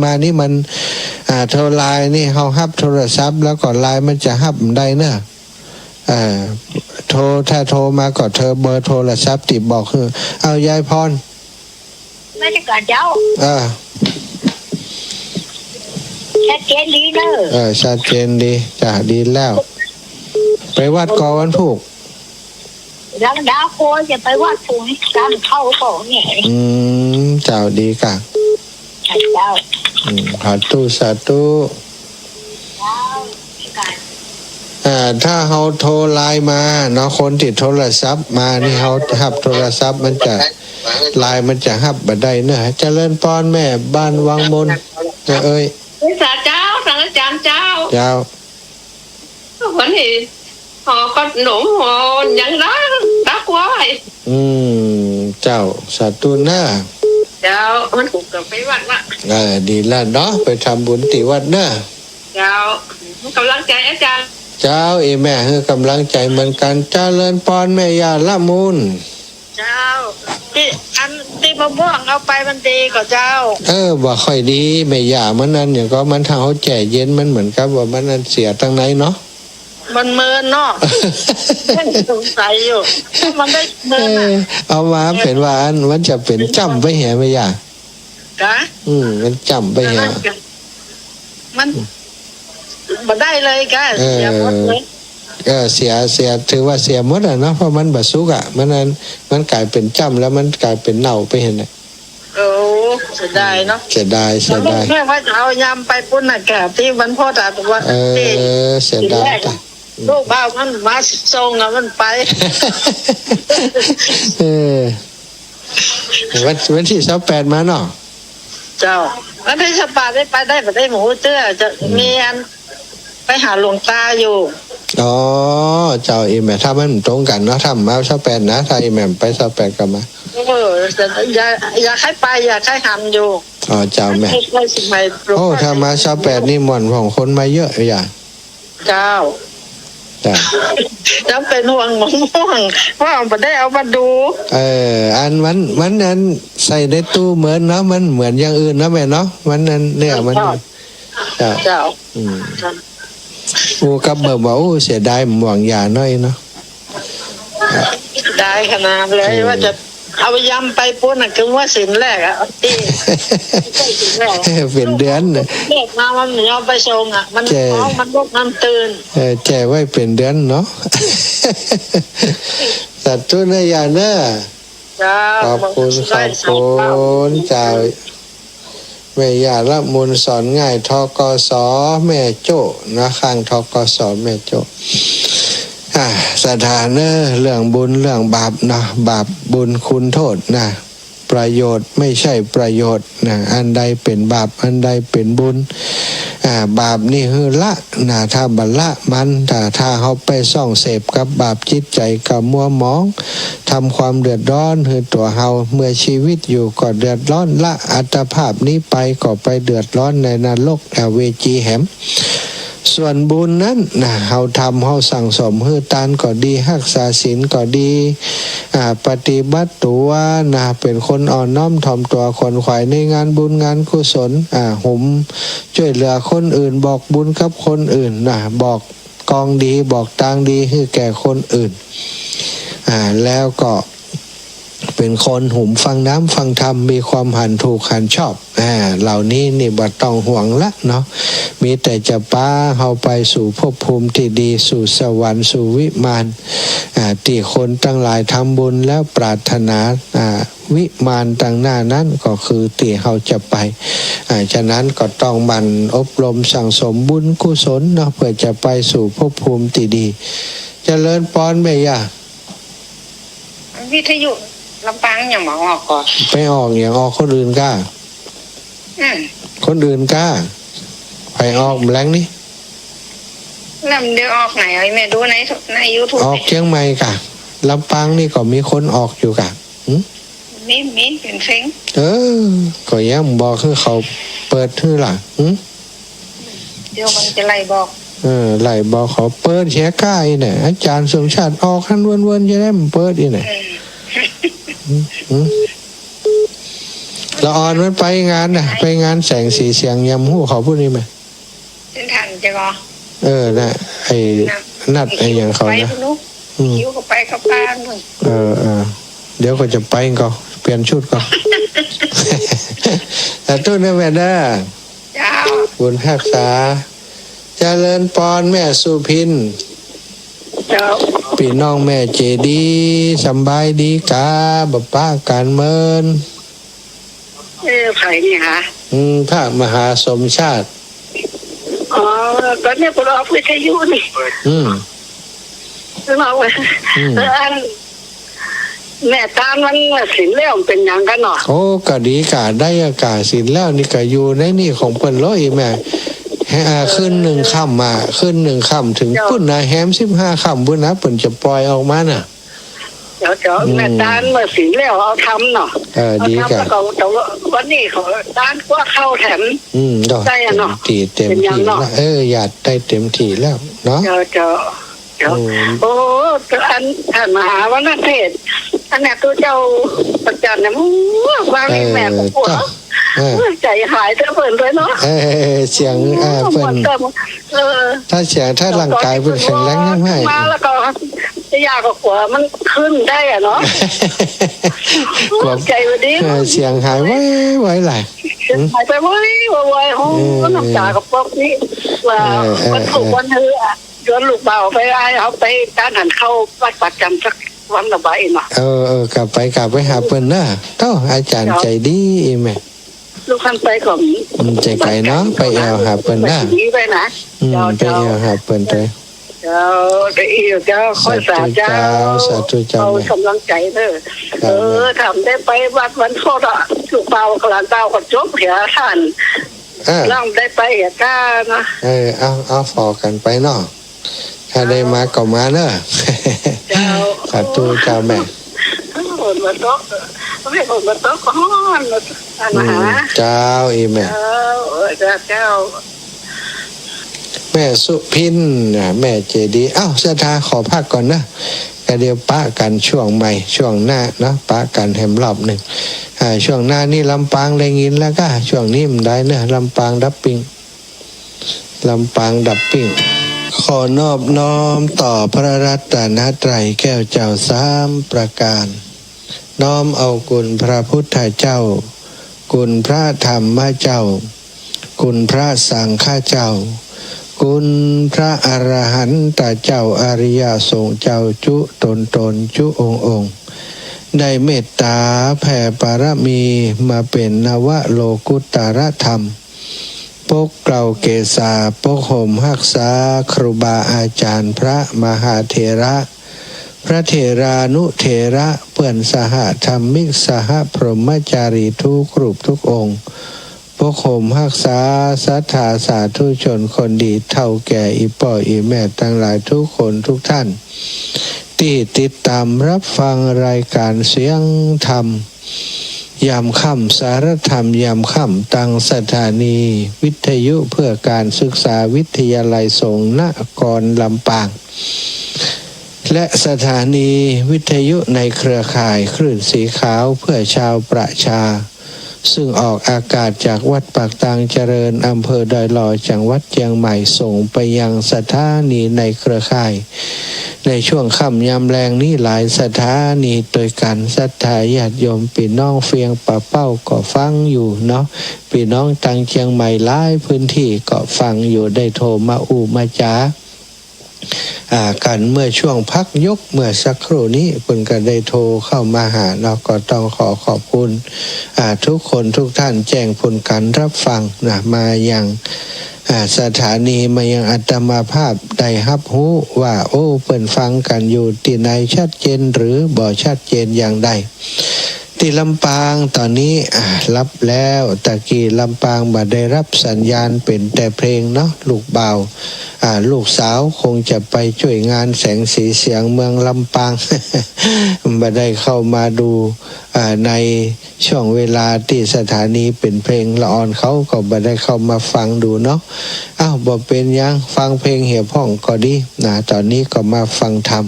มานี่มันโทรไลน์นี่เขาฮับโทรศัพท์แล้วก็ไลน์มันจะฮับได้เนอะโทรถ้าโทรมาก็เธอเบอร์โทรศัพท์ติบอกคือเอายายพรไม่ได้ก่อนเจ้าชัดเจนดีเนอะชัดเจนดีจ้ะดีแล้วไปวัดก่อวันพุกแล้วดาวโคจะไปวัดพุงการเข้าของเนี่ยเจ้าดีกะเจ้าสาธุถ้าเขาโทรไลน์มาเนาะคนที่โทรศัพท์มานี่เขาหับโทรศัพท์มันจะไลน์มันจะหับบัดได้เนอะเจริญพรแม่บ้านวังมนเอ้ยสาเจ้าสังอาจารย์เจ้าคนที่หอก็หนุ่มหอยังรักไว้เจ้าสาธุนะเจ้ามันถูกกับไปวัดละดีแล้วเนาะไปทำบุญที่วัดนะเจ้ากำลังใจอาจารย์เจ้าแม่คือกำลังใจเหมือนกันเจริญพรแม่ยาละมุนเจ้าที่มะม่วงเอาไปมันดีกว่าเจ้าว่าค่อยดีแม่ยามันนั้นอย่างก็มันทางเขาแจ่เย็นมันเหมือนกับว่ามันนั้นเสียตั้งไหนเนาะมันเมินเนาะสงสัยอยู่มันได้เมินเอามาเป็นว่ามันจะเป็นจำไปเหี่ยแม่ยามันจำไปเหี่ยมันบ่ได้เลยก็เสียหมดเลยเสียถือว่าเสียหมดอ่ะเนาะเพราะมันบะซุกอ่ะมันกลายเป็นจ้ำแล้วมันกลายเป็นเน่าไปเห็นไหมเสียดายเนาะเสียดายแม่ว่าจะเอายำไปปุ้นน่ะแกที่วันพ่อตาตัวเสียดายลูกบ้ามันมาส่งมันไปวันที่28มาเนาะเจ้าวันที่28ได้ไปได้หมูเตื้อจะมีอันไปหาหลวงตาอยู่เจ้าอีแม่ถ้ามันตรงกันเนาะถ้ามา28นะถ้าอีแม่ไป28กลับมาอยากให้ไปอยากให้ทำอยู่เจ้าแม่ถ้ามา28นี่ม่วนของคนมาเยอะอย่างเจ้าจำเป็นห่วงมะม่วงว่าไม่ได้เอามาดูอันมันนั้นใส่ในตู้เหมือนเนาะมันเหมือนอย่างอื่นนะแม่เนาะมันนั้นเนี่ยมันเจ้ากับเบอร์บอกเสียดายหวังยาน้อยเนาะได้ขนาดเลยว่าจะเอาไปยำไปปุ้นคือว่าสินแรกอ่ะที่เป็นเดือนเด็กมามันยอมไปชงอ่ะมันท้องมันลุกมันตื่นแจไว้เป็นเดือนเนาะสัตว์ทุนยาเนอะขอบคุณเจ้าแม่ยาละมุนสอนง่ายทกสแม่โจ้นะข้างทกสแม่โจ้สถานเรื่องบุญเรื่องบาปนะบาปบุญคุณโทษนะประโยชน์ไม่ใช่ประโยชน์นะอันใดเป็นบาปอันใดเป็นบุญบาปนี่คือละนะถ้าบัลละมันถ้าเขาไปส่องเสพกับบาปจิตใจกับมัวหมองทำความเดือดร้อนคือตัวเฮาเมื่อชีวิตอยู่ก็เดือดร้อนละอัตภาพนี้ไปก็ไปเดือดร้อนในนรกเวจีแหมส่วนบุญนั้นนะเฮาทำเฮาสั่งสมฮือทานก็ดีรักษาศีลก็ดีปฏิบัติตัวนะเป็นคนอ่อนน้อมถ่อมตัวคนขวายในงานบุญงานกุศลหุมช่วยเหลือคนอื่นบอกบุญกับคนอื่นนะบอกกองดีบอกทางดีให้แก่คนอื่นแล้วก็เป็นคนหุมฟังน้ำฟังธรรมมีความหันถูกหันชอบเหล่านี้นี่บ่ต้องห่วงละเนาะมีแต่จะป้าเฮาไปสู่ภพภูมิที่ดีสู่สวรรค์สู่วิมานที่คนตั้งหลายทำบุญแล้วปรารถนาวิมานตั้งหน้านั้นก็คือที่เฮาจะไปฉะนั้นก็ต้องมันอบรมสั่งสมบุญกุศลเนาะเพื่อจะไปสู่ภพภูมิที่ดีเจริญพรแม่ย่าวิทยุลำปางอย่างหมอออกก่อนไปออกอย่างออกคนอื่นกล้าคนอื่นกล้าไปออกแรงนี่ลำเดียวออกไหนไอ้แม่ดูใน YouTube ออกเชียงใหม่กะลำปางนี่ก็มีคนออกอยู่กะมีเป็นเซ็งก็ยังบอกคือเขาเปิดคือล่ะเดี๋ยวมันจะไล่บอกไล่บอกเขาเปิดเสียก้ายเนี่ยอาจารย์สมชาติออกขั้นวนๆจะได้มันเปิดอีกเนี่ย ละออนมันไปงานน่ะไปงานแสงสีเสียงยำหู้เขาพูดนี่ไหม เส้นทางจะก็ น่ะไอ้นัดไอ้อย่างเขา ไป นะ นุ๊กคิวก็ไปกับป้านมึง เดี๋ยวก็จะไปก็เปลี่ยนชุดก็ แต่ตู้นี่แม่เด้อ เจ้า บุญรักษาเจริญปอนแม่สุพิน เจ้า พี่น้องแม่เจดีสำบายดีกาบป้าการเมิน ไผ่นี่ฮะ พระมหาสมชาติ อ๋อตอนนี้พวกเราวิทยุนี่ เราอันแม่ตามันสินแล้วเป็นอย่างกันเนาะ โอ้ก็ดีกาได้อากาศสินแล้วนี่ก็อยู่ในนี่ของเปิ้นร้อยแม่ขึ้น1 ค่ำมาขึ้น1 ค่ำถึงพุ่นนะแฮม15 ค่ำพุ่นนะเปิ้นจะปล่อยออกมาน่ะ เดี๋ยวแม่ตาเมื่อสินแล้วเอาทำเนาะ ดีกะ แล้วก็วันนี้เขาด้านกว่าเข้าแถม ดอก ได้อะเนาะ เต็มที่แล้วอยากได้เต็มที่แล้วเนาะ เดี๋ยวโอ้อันท่านมหาวันเทศอันนี้ตัวเจ้าประจันเนี่ยวางแม่ของผัวใจหายเธอเปิดเลยเนาะ เสียงเปิ้นถ้าเสียงถ้าร่างกายเปิ้นแข็งแรงยังไง มาแล้วก็จะยากกว่ามันขึ้นได้อะเนาะใจวันนี้ เสียงหายไว้หลาย หายไปไว้ห้องก็น้ำตากับพวกนี้ว่าวันถูกวันเธอย้อนลูกเบาไปเอาไปการหันเข้าวัดประจำสักวันละใบเนาะกลับไปหาเปิ้นนะเต้าอาจารย์ใจดีแม่ ลูกคันไปของ ใจไก่เนาะไปแอวหาเปิ้นนะ ดีไปนะ ไปแอวหาเปิ้นไป เจ้าค่อยสาธุเจ้าเอากำลังใจเด้อทำได้ไปวัดวันโคตรลูกเบากลางเต้าก็จบเหียท่านร่างได้ไปเหียก้านะเอาฟอกันไปเนาะถ้าได้มาก็มาเนอะสาธุเจ้าแม่หมดมาโต๊ะไม่หมดมาโต๊ะก็ห้อนมาหาเจ้าแม่เจ้าแม่สุพินแม่เจดีสถาขอพักก่อนนะก็เดี๋ยวปะกันช่วงใหม่ช่วงหน้าเนาะปะกันแฮมรอบหนึ่งช่วงหน้านี่ลำปางได้ยินแล้วก็ช่วงนี้มันได้เนอะลำปางดับปิ้งขอนอบน้อมต่อพระรัตนตรัยแก้วเจ้า3 ประการน้อมเอาคุณพระพุทธเจ้าคุณพระธรรมเจ้าคุณพระสังฆเจ้าคุณพระอรหันตเจ้าอริยสงฆ์เจ้าจุตนจุองค์ได้เมตตาแผ่ปารมีมาเป็นนวโลกุตตรธรรมปกเกลาเกศาปกห่มรักษาครูบาอาจารย์พระมหาเถระพระเถรานุเถระเพื่อนสหธรรมิกสหพรหมจารีทุกรูปทุกองค์ปกห่มรักษาศรัทธาสาธุชนคนดีเท่าแก่อีป่ออีแม่ทั้งหลายทุกคนทุกท่านที่ติดตามรับฟังรายการเสียงธรรมยามค่ำสารธรรมยามค่ำตั้งสถานีวิทยุเพื่อการศึกษาวิทยาลัยสงฆ์นครลำปางและสถานีวิทยุในเครือข่ายคลื่นสีขาวเพื่อชาวประชาซึ่งออกอากาศจากวัดปากตางเจริญอำเภอดอยหล่อจังหวัดเชียงใหม่ส่งไปยังสถานีในเครือข่ายในช่วงค่ำยามแรงนี้หลายสถานีโดยกันศรัทธาญาติโยมพี่น้องเฟียงป่าเป้าก็ฟังอยู่เนาะพี่น้องตังเชียงใหม่หลายพื้นที่ก็ฟังอยู่ได้โทรมามาจ้ากันเมื่อช่วงพักยกเมื่อสักครู่นี้เพิ่นก็ได้โทรเข้ามาหาเราก็ต้องขอบคุณทุกคนทุกท่านแจ้งผลการรับฟังมาอย่างสถานีมายังอัตมาภาพได้รับรู้ว่าเพิ่นฟังกันอยู่ที่ไหนชัดเจนหรือบ่ชัดเจนอย่างใดที่ลำปางตอนนี้รับแล้วตะกี้ลำปางบ่ได้รับสัญญาณเป็นแต่เพลงเนาะลูกบ่าวลูกสาวคงจะไปช่วยงานแสงสีเสียงเมืองลำปางบ่ได้เข้ามาดู ในช่วงเวลาที่สถานีเป็นเพลงละออนเขาก็บ่ได้เข้ามาฟังดูเนาะบ่เป็นยังฟังเพลงเหี่ยวพ่องก็ดีนะตอนนี้ก็มาฟังธรรม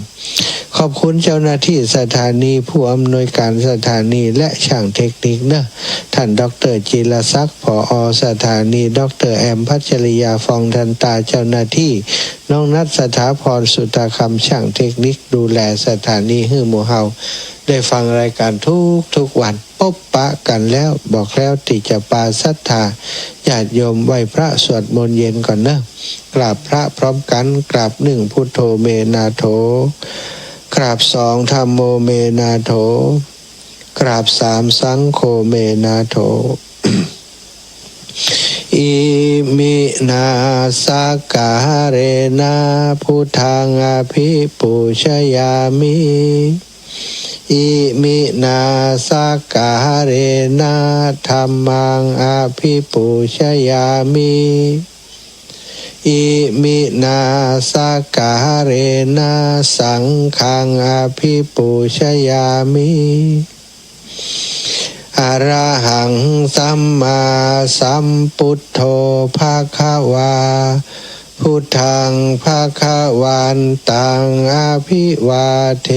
ขอบคุณเจ้าหน้าที่สถานีผู้อำนวยการสถานีและช่างเทคนิคเนอะท่านดร.จิรศักดิ์ผอ.สถานีดร.แอมพัชริยาฟองทันตาเจ้าหน้าที่น้องนัทสถาพรสุตาคำช่างเทคนิคดูแลสถานีฮื้อหมู่เฮาได้ฟังรายการทุกวันพบปะกันแล้วบอกแล้วที่จะปาศรัทธาญาติโยมไหว้พระสวดมนต์เย็นก่อนเนอะกราบพระพร้อมกันกราบหนึ่งพุทโธเมนาโถกราบสองธัมโมเมนาโถกราบสามสังโฆเมนาโถ อิมินาสกาเรนะพุทธังอภิปูชยามิอิมินาสกาเรนะธัมมังอภิปูชยามิอิมินาสกาเรนะสังฆังอภิปูชยามิอะระหังสัมมาสัมพุทโธภะคะวาพุทธังภะคะวันตังอภิวาเท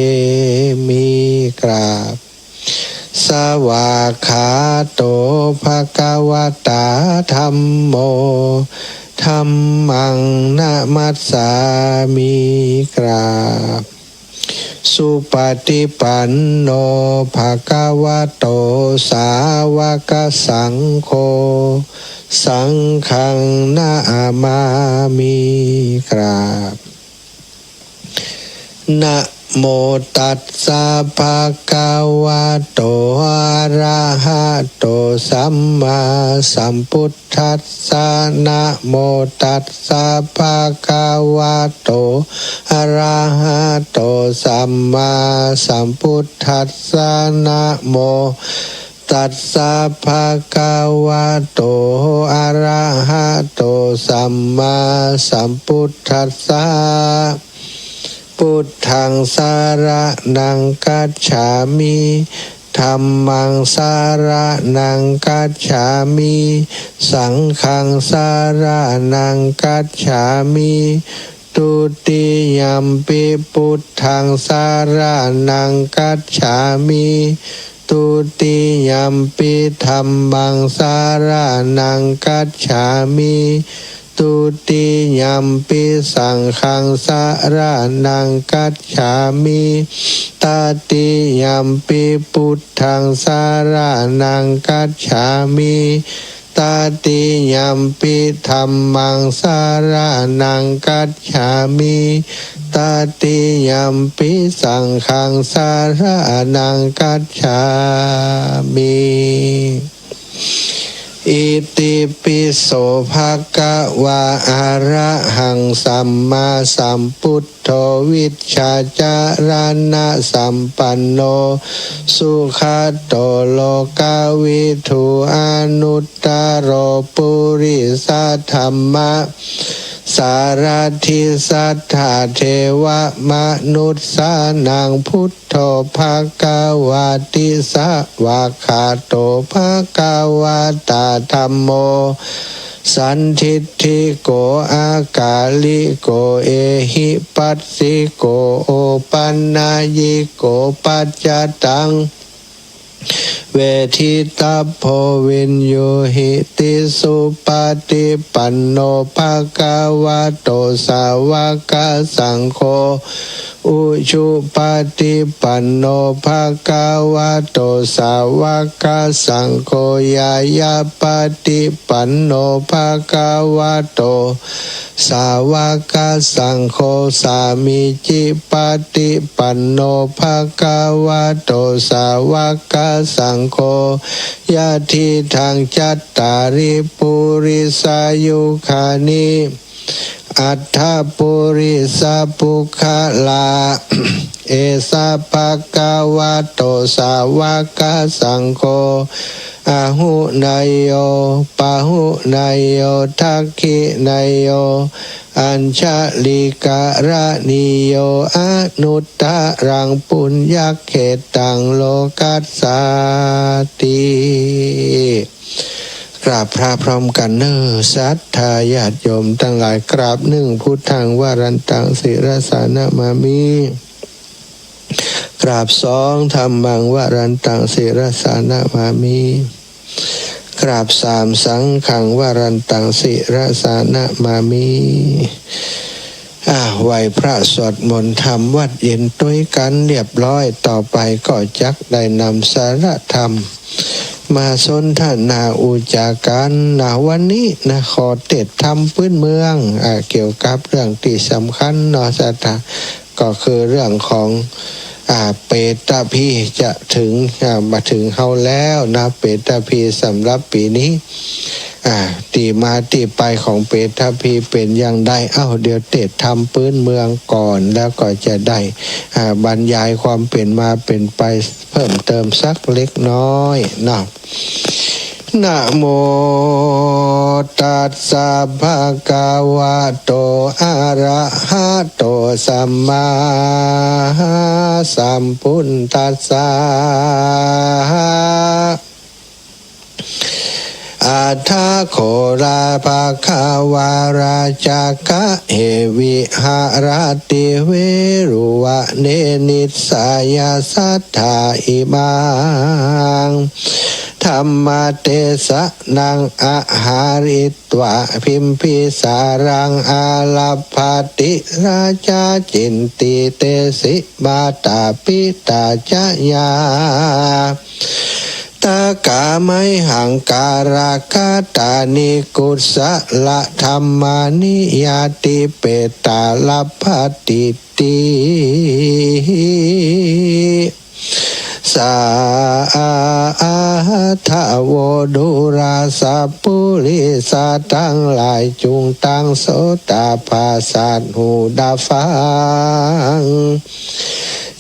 มิกราบสวากขาโตภะคะวะตาธัมโมธัมมังนะมัสสามิกราบสุปฏิปันโนภะคะวะโตสาวกสังโฆสังฆังนะมามิกราบนะโมตัสสะภะคะวะโตอะระหะโตสัมมาสัมพุทธัสสะนะโมตัสสะภะคะวะโตอะระหะโตสัมมาสัมพุทธัสสะนะโมตัสสะภะคะวะโตอะระหะโตสัมมาสัมพุทธัสสะพุทธังสารนังกัจฉามิธัมมังสารนังกัจฉามิสังฆังสารนังกัจฉามิตุติยัมปิพุทธังสารนังกัจฉามิตุติยัมปิธัมมังสารนังกัจฉามิตุติยัมปิสังฆังสารนังกัจฉามิตติยัมปิพุทธังสารนังกัจฉามิตติยัมปิธัมมังสารนังกัจฉามิตติยัมปิสังฆังสารนังกัจฉามิอิติปิโสภะคะวะอะระหังสัมมาสัมพุทโธวิชชาจารณะสัมปันโนสุขโตโลกวิทูอนุตตโรปุริสัทธัมมะสารทิสัทธาเทวมนุษสานังพุทโธภะคะวะติสวากขาโตภะคะวะตาธัมโมสันทิฏฐิโกอากาลิโกเอหิปัสสิโกโอปันนายิโกปัจจตังเวทิตาโพวินโยหิติสุปฏิปันโนภะคะวะโตสาวกสังโฆอุชุปฏิปันโนภะคะวะโตสาวกสังโฆยายาปฏิปันโนภะคะวะโตสาวกสังโฆสามิจิปฏิปันโนภะคะวะโตสาวกสังโฆยะทิทังจัตตาริปุริสายุคานิ อัฏฐปุริสปุคลา เอสะภะคะวะโตสาวกสังโฆอาหุนายโยปะหุนายโยทักขินายโยอัญชลิกะระนิโยอนุตตรังปุญญเขตังโลกัสสาติกราบพระพร้อมกันเนอศรัทธาญาติโยมทั้งหลายกราบหนึ่งพุทธังวารันตังศิรสานะมามิกราบสองธัมมังวรันตังศิรสานะมามิกราบสามสังฆังวรันตังศิรสานะมามิไหวพระสวดมนต์ธรรมวัดเย็นด้วยกันเรียบร้อยต่อไปก็จักได้นำสาระธรรมมาสนทนาอุจากันวันนี้ขอเทศธรรมพื้นเมืองเกี่ยวกับเรื่องที่สำคัญสาธาก็คือเรื่องของเปตพีจะถึงมาถึงเฮาแล้วเปตพีสำหรับปีนี้ที่มาที่ไปของเปตพีเป็นอย่างไรเดี๋ยวเทศธรรมพื้นเมืองก่อนแล้วก็จะได้บรรยายความเป็นมาเป็นไปเพิ่มเติมสักเล็กน้อยนะโมตัสสะภะคะวะโตอะระหะโตสัมมาสัมพุทธัสสะอัฏฐโคราภะคะวาราจากะเอวิหารติเวรุวะเนนิสสายาสัทธาอิมังธรรมเตสะนังอาหาริตวะพิมพิสารังอาลาภติราชาจินติเตสิมาตาปิตาจยาตากาไมหังการาคาตานิกุสะละธรรมานิยาติเปตาลาภติติสาธาวดุราสาปุริสาทั้งหลายจุงตั้งโสตาภาสัตหูดาฟัง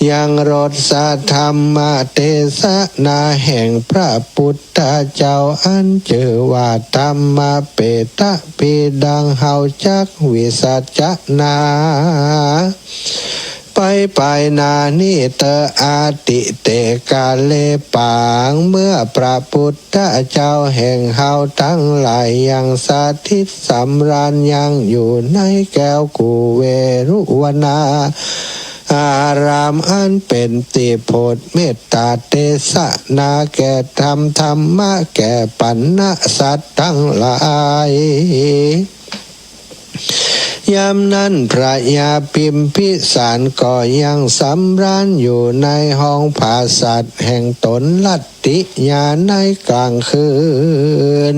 ยังรสสะธรรมเทศนาแห่งพระพุทธเจ้าอันเจอว่าธรรมเปตะพีดังเฮาจักวิสัจนาไปนานิเตอาติเตกาเลปางเมื่อพระพุทธเจ้าแห่งเฮาทั้งหลายยังสถิตสำราญยังอยู่ในแก้วกูเวรุวนาอารามอันเป็นติโพธเมตตาเตสะนาแก่ธรรมะแก่ปัญญสัตว์ทั้งหลายยามนั้นพระยาพิมพิสารก็ยังสำราญอยู่ในห้องผาสัตว์แห่งตนลัตติญาในกลางคืน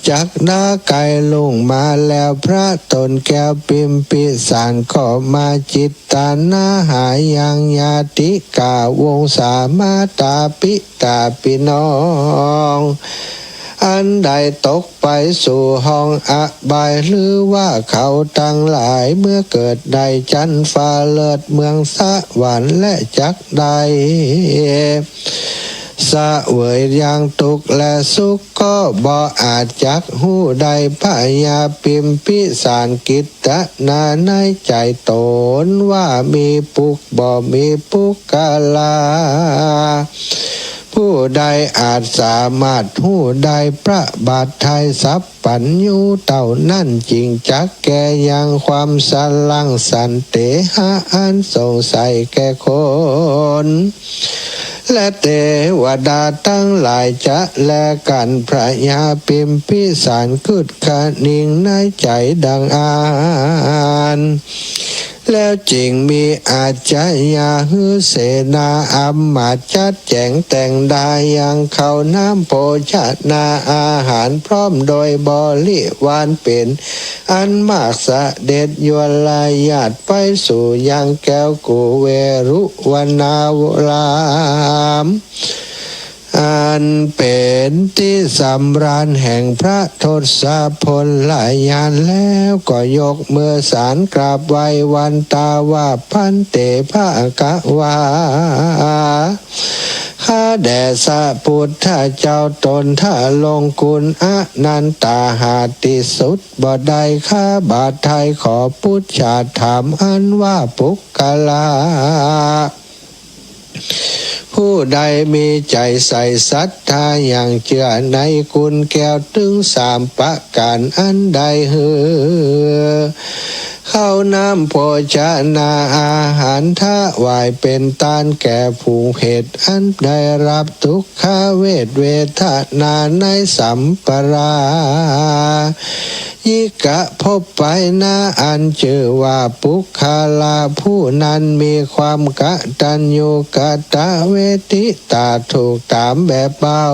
จักดาไกลลงมาแล้วพระตนแก้วพิมพิสารก็มาจิตตานาหายังญาติกาวงสามาตาปิตาปิน้องอันใดตกไปสู่ห้องอบายหรือว่าเขาทั้งหลายเมื่อเกิดใดจันฟ้าเลิศเมืองสวรรค์และจักใดสะเวยยังทุกข์และสุขก็บ่อาจจักหูใดพยาพิมพิสารกิตตนาในใจตนว่ามีปุกบ่มีปุกกาลาผู้ใดอาจสามารถผู้ใดพระบาทไทยสัพปัญญูเต่านั่นจริงจักแก่ยังความสลังสันเตหะอันสงสัยแก่คนและเทวดาทั้งหลายจะแลกันพระยาพิมพิสารกุดขนิ่งในใจดังอ่านแล้วจริงมีอาจจะยาหือเสนาอัมมาจัดแจงแต่งดายังเขาน้ำโภชนาอาหารพร้อมโดยบริวารเป็นอันมากเสด็จยวลายาตไปสู่ยังแก้วกูเวรุวนาวราม อันเป็นที่สำราญแห่งพระทศพลหลายยานแล้วก็ยกมือสารกราบไหว้วันตาว่าพันเตภะกะวาข้าแด่สะพุทธเจ้าตนถ้าลงกุลอนันตาหาติสุดบ่ได้ข้าบาทไทยขอพุทธชาติถามอันว่าปุกกะลาผู้ใดมีใจใส่ศรัทธาอย่างเชื่อในคุณแก้วถึงสามประการอันใดเหือข้าวน้ำโภชนาอาหารถวายเป็นตานแก่ผู้เหตุอันได้รับทุกขเวทนาในสัมปรายิกะพบไปนาอันชื่อว่าปุคคาลาผู้นั้นมีความกตัญญูกตเวทิตาถูกตามแบบเบา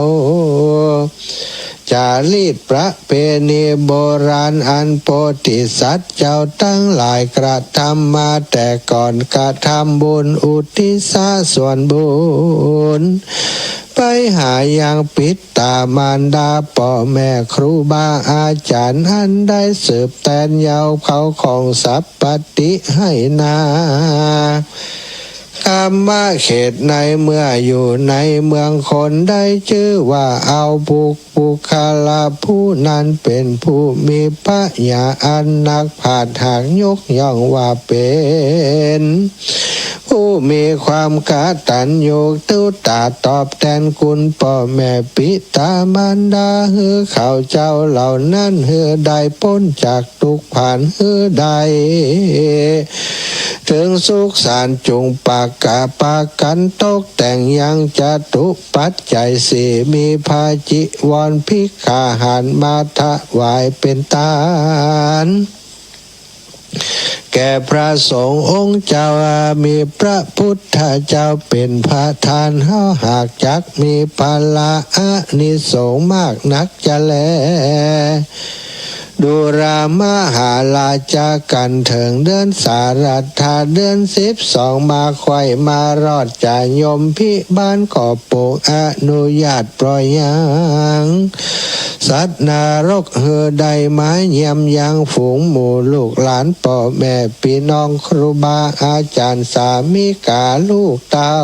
จารีตประเพณีโบราณอันโพธิสัตว์เจ้าตั้งหลายกระทำมาแต่ก่อนกระทำบุญอุทิศส่วนบุญไปหายังปิดตามารดาพ่อแม่ครูบาอาจารย์อันได้สืบแตนยาวเขาของสัพปติให้นากรรมเขตในเมื่ออยู่ในเมืองคนได้ชื่อว่าเอาบุคลาผู้นั้นเป็นผู้มีปัญญาอันนักผาดหากยกย่องว่าเป็นผู้มีความกตัญญูตุตาตอบแทนคุณพ่อแม่ปิตามารดาฮือเขาเจ้าเหล่านั้นฮือได้พ้นจากทุกข์ผ่านฮือได้ถึงสุขสารจุงปากกาปากันตกแต่งยังจตุปัจจัยสี่มีภาจิวรภิกขาหารมาถวายเป็นทานแก่พระสงฆ์องค์เจ้ามีพระพุทธเจ้าเป็นพระทานเฮาหากจักมีพละอานิสงส์มากนักจะแลดูรามหาลาจากันเถิงเดือนสารัตถาเดือน12มาไข่มารอดจ่ายมพิบ้านก่อปลูกอนุญาตปล่อยยังสัตว์นรกเฮือใดไม้เยี่ยมยังฝูงหมู่ลูกหลานพ่อแม่พี่น้องครูบาอาจารย์สามีกาลูกเต้า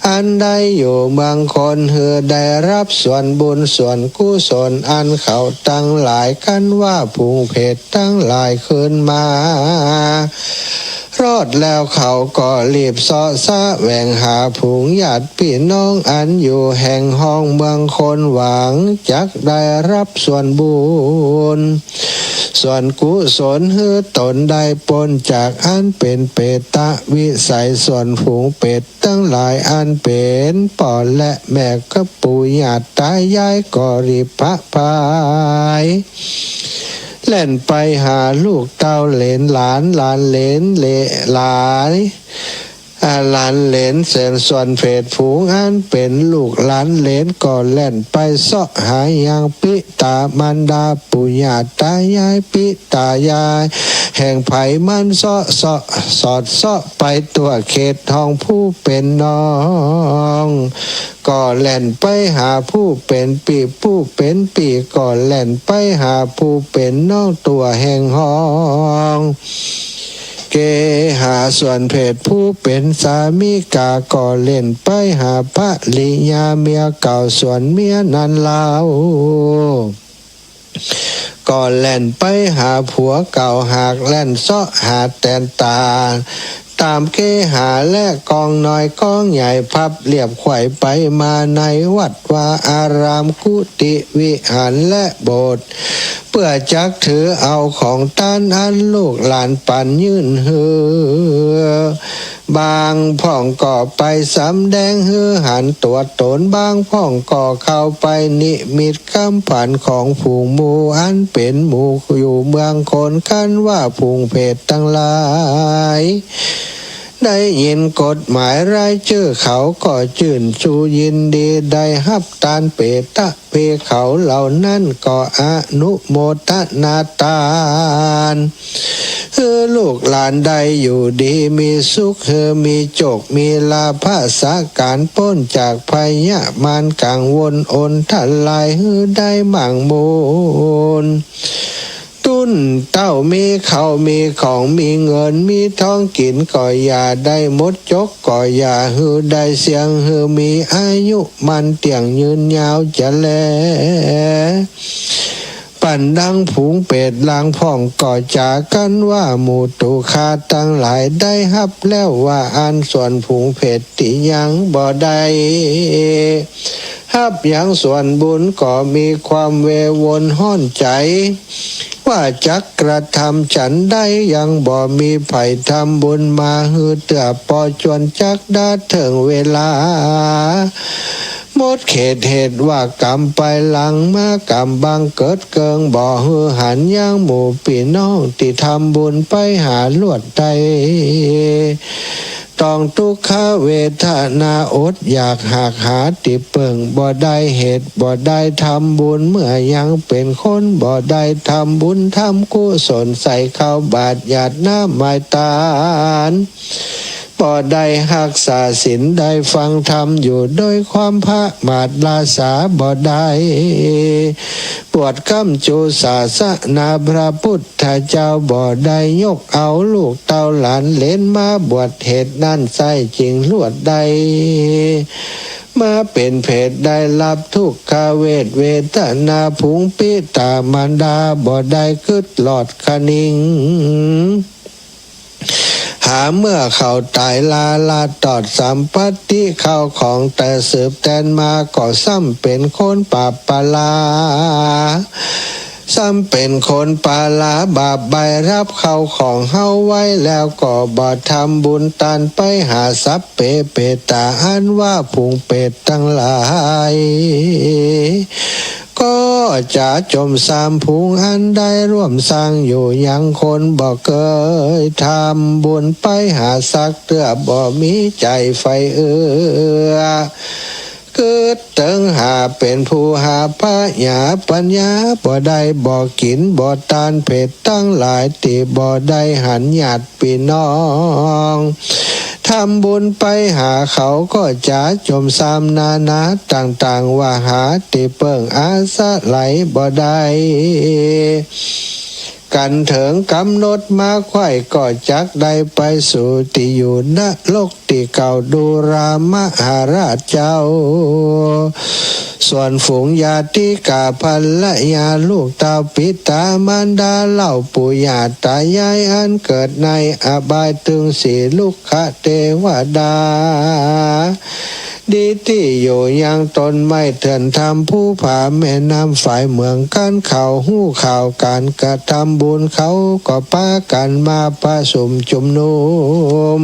อันใดอยู่เมืองคนเฮือได้รับส่วนบุญส่วนกุศลอันเขาตั้งหลายกันว่าผูงเพศตั้งหลายคืนมารอดแล้วเขาก็รีบเสาะซะแหวงหาผูงญาติพี่น้องอันอยู่แห่งห้องเมืองคนหวังจักได้รับส่วนบุญส่วนกุศลฮือตนได้ปนจากอันเป็นเปตะวิสัยส่วนฝูงเป็ดตั้งหลายอันเป็นป่อและแม่ก็ปู่ย่าตายายก็รีบพะพายเล่นไปหาลูกเต้าเหลนหลานเหลนหลานหลานเหลนเสนส่วนเพศฝูงอันเป็นลูกหลานเหลนก็เล่นไปเสาะหายังปิตามารดาปู่ย่าตายายปิตายายแห่งไผ่มันเสาะสอดเสาะไปตัวเขตทองผู้เป็นน้องก็แล่นไปหาผู้เป็นปีผู้เป็นปีก็แล่นไปหาผู้เป็นน้องตัวแห่งห้องเกหาส่วนเพศผู้เป็นสามีกาก็เล่นไปหาภริยาเมียเก่าส่วนเมียนั้นเล่าก็แล่นไปหาผัวเก่าหากแล่นเสาะหาแตนตาตามเกหาและกองน้อยกองใหญ่พับเรียบไขว่ไปมาในวัดวาอารามกุฏิวิหารและโบสถ์เพื่อจักถือเอาของต้านอันลูกหลานปันยื่นเหือบางพ่องก็ไปสำแดงฮือหันตัวตนบางพ่องก็เข้าไปนิมิตคำผันของผู้หมู่อันเป็นหมู่อยู่เมืองคนกันว่าผูงเพศตั้งหลายได้ยินกฎหมายรายชื่อเขาก็ชื่นชูยินดีได้ฮับตานเปตะเพเขาเหล่านั้นก็อนุโมทนาทาน ลูกหลานใดอยู่ดีมีสุขมีโจกมีลาภาษาการพ้นจากภัยยะมารกังวลอนทันลายได้มั่งมูลตุ้นเต้ามีเขามีของมีเงินมีทองกินก็อย่าได้มดจกก็อย่าได้เสียงมีอายุมันเตียงยืนยาวจะแลปั่นดังผูงเป็ดลางพ่องก่อจากกันว่าหมู่ตูคาตั้งหลายได้ฮับแล้วว่าอันส่วนผูงเป็ดติยังบ่ได้ฮับยังส่วนบุญก็มีความเววนห้อนใจว่าจักกระทำฉันได้ยังบ่มีไผ่ทำบุญมาเตือปอจวนจักได้ถึงเวลาหมดเขตเหตุว่ากรรมไปหลังมากรรมบางเกิดเกิงบ่หันยังหมู่พี่น้องที่ทำบุญไปหาลวดใดต้องทุกขเวทนาอดอยากหากหาติเปิงบ่ได้เหตุบ่ได้ทำบุญเมื่อยังเป็นคนบ่ได้ทำบุญทำกุศลใส่เข้าบาตรหยาดน้ำไม้ตาลบ่ได้หักษาศีลได้ฟังธรรมอยู่โดยความพระมาดลาสาบ่ได้ปวดคำจูศาสนาพระพุทธเจ้าบ่ได้ยกเอาลูกเต้าหลานเล่นมาบวชเหตุนั่นใส่จริงลวดใดมาเป็นเพศได้รับทุกขเวทนาพุงปิตามารดาบ่ได้คืดหลอดคณิงหาเมื่อเขาตายลาตอดสัมปติเข้าของแต่สืบแตนมาก็ซ้ำเป็นคนปาปลาซ้ำเป็นคนปาลาบาปใบรับเข้าของเฮาไว้แล้วก็บ่ทำบุญตันไปหาทรัพย์เปตาอันว่าพุงเป็ดตั้งหลายก็จะจมสามพุงอันได้ร่วมสร้างอยู่ยังคนบ่เคยทำบุญไปหาสักเตื้อบ่มีใจไฟเกิดเติงหาเป็นผู้หาพระญาปัญญาบ่ได้บ่กินบ่ตานเผ็ดตั้งหลายติบ่ได้หันญาติพี่น้องทำบุญไปหาเขาก็จะจมซ้ำนาต่างๆว่าหาติเปิงอาสะไหลบ่ได้กันเถิงกำหนดมาไข่ก็จักได้ไปสู่ที่อยู่ณโลกที่เก่าดูรามหาราชเจ้าส่วนฝูงญาติกาภรรยาลูกเต้าปิตามารดาเล่าปู่ย่าตายายอันเกิดในอบายตึงสีลูกขเทวดาดีที่อยู่ยังตนไม่เถื่อนทำผู้ผาแม่น้ำฝ่ายเมืองกันเขาหู้ข่าวการกระทำบุญเขาก็พากันมาประชุมจุมนุม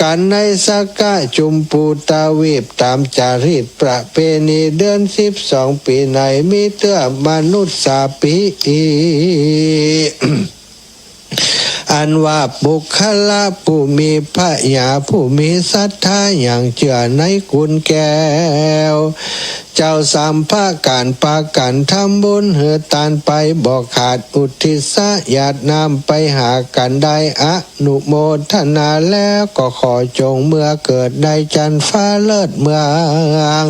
กันในสักกะจุมปูตาวีบตามจารีตประเพณีเดือน12ปีในมีเตื้อมนุษย์สาปีอันว่าบุคลาผู้มีพระญาผู้มีศรัทธาอย่างเชื่อในคุณแก้วเจ้าสามภาการปากันทำบุญเหือตานไปบอกขาดอุทิศญาตินำไปหากันได้อนุโมทนาแล้วก็ขอจงเมื่อเกิดได้จันฟ้าเลิศเมือง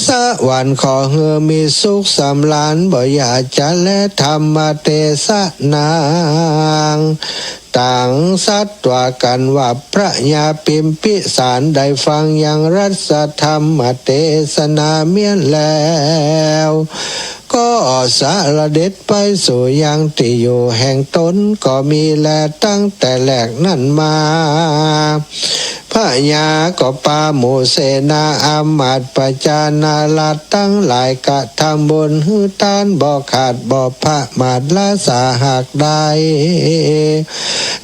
สวรรค์ขอเหือมีสุขสำราญบ่อยากจะและธรรมเทศนางต่างสัตว์ว่ากันว่าพระญาปิมพิสารได้ฟังอย่างรัศธรรมเทศนาเมียนแล้วก็สารเด็ดไปสู่ยังที่อยู่แห่งตนก็มีแลตั้งแต่แรกนั่นมาพระญาก็ปาโมเสนาอามาตย์ประจานาลัดตั้งหลายกะทำบุญหือตานบ่ขาดบ่พระมาดละสาหักได้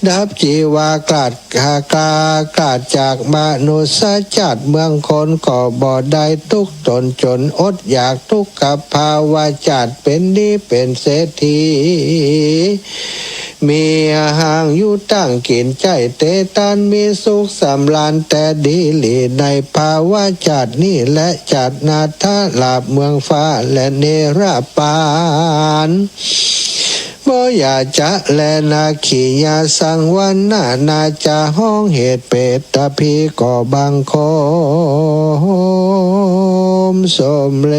ดับจีวากลัดกาดจากมนุษย์จัดเมืองคนก็บ่ได้ทุกตนจนอดอยากทุกข์กับภาวะจัดเป็นดีเป็นเศรษฐีมีห่างอยู่ตั้งกินใจเตตันมีสุขสำราญแต่ดีหลีในภาวะจัดนี้และจัดนาทาลาบเมืองฟ้าและเนรปานบ่ อย่าจะแลนาขียาสังวันนาจะห้องเหตุเปตตะพีก่อบังคมสมเล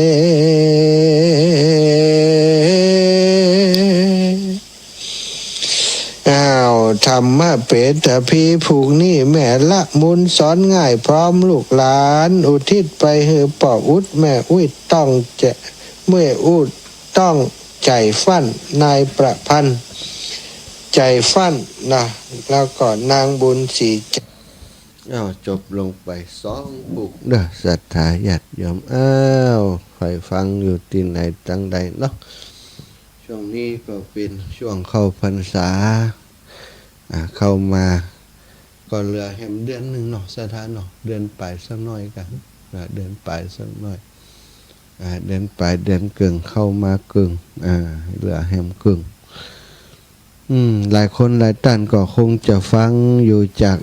ธรรมะเปตะพีผูกนี่แม่ละมุนสอนง่ายพร้อมลูกหลานอุทิศไปเฮือปออุดแม่อุ้ยต้องจะเมื่ออุดต้องใจฟั่นนายประพันธ์ใจฟั่นนะแล้วก็นางบุญศรีจบลงไป2ปุกเด้อศรัทธาญาติโยมใครฟังอยู่ที่ไหนจังใดเนาะช่วงนี้ก็เป็นช่วงเข้าพรรษาเข้ามาก็เหลือแฮมเดือนหนึ่งเนาะสถานเนาะเดือนปลายสักหน่อยกันเดือนปลายสักหน่อยเดือนปลายเดือนกึ่งเข้ามากึ่งเหลือแฮมกึ่งหลายคนหลายท่านก็คงจะฟังอยู่จาก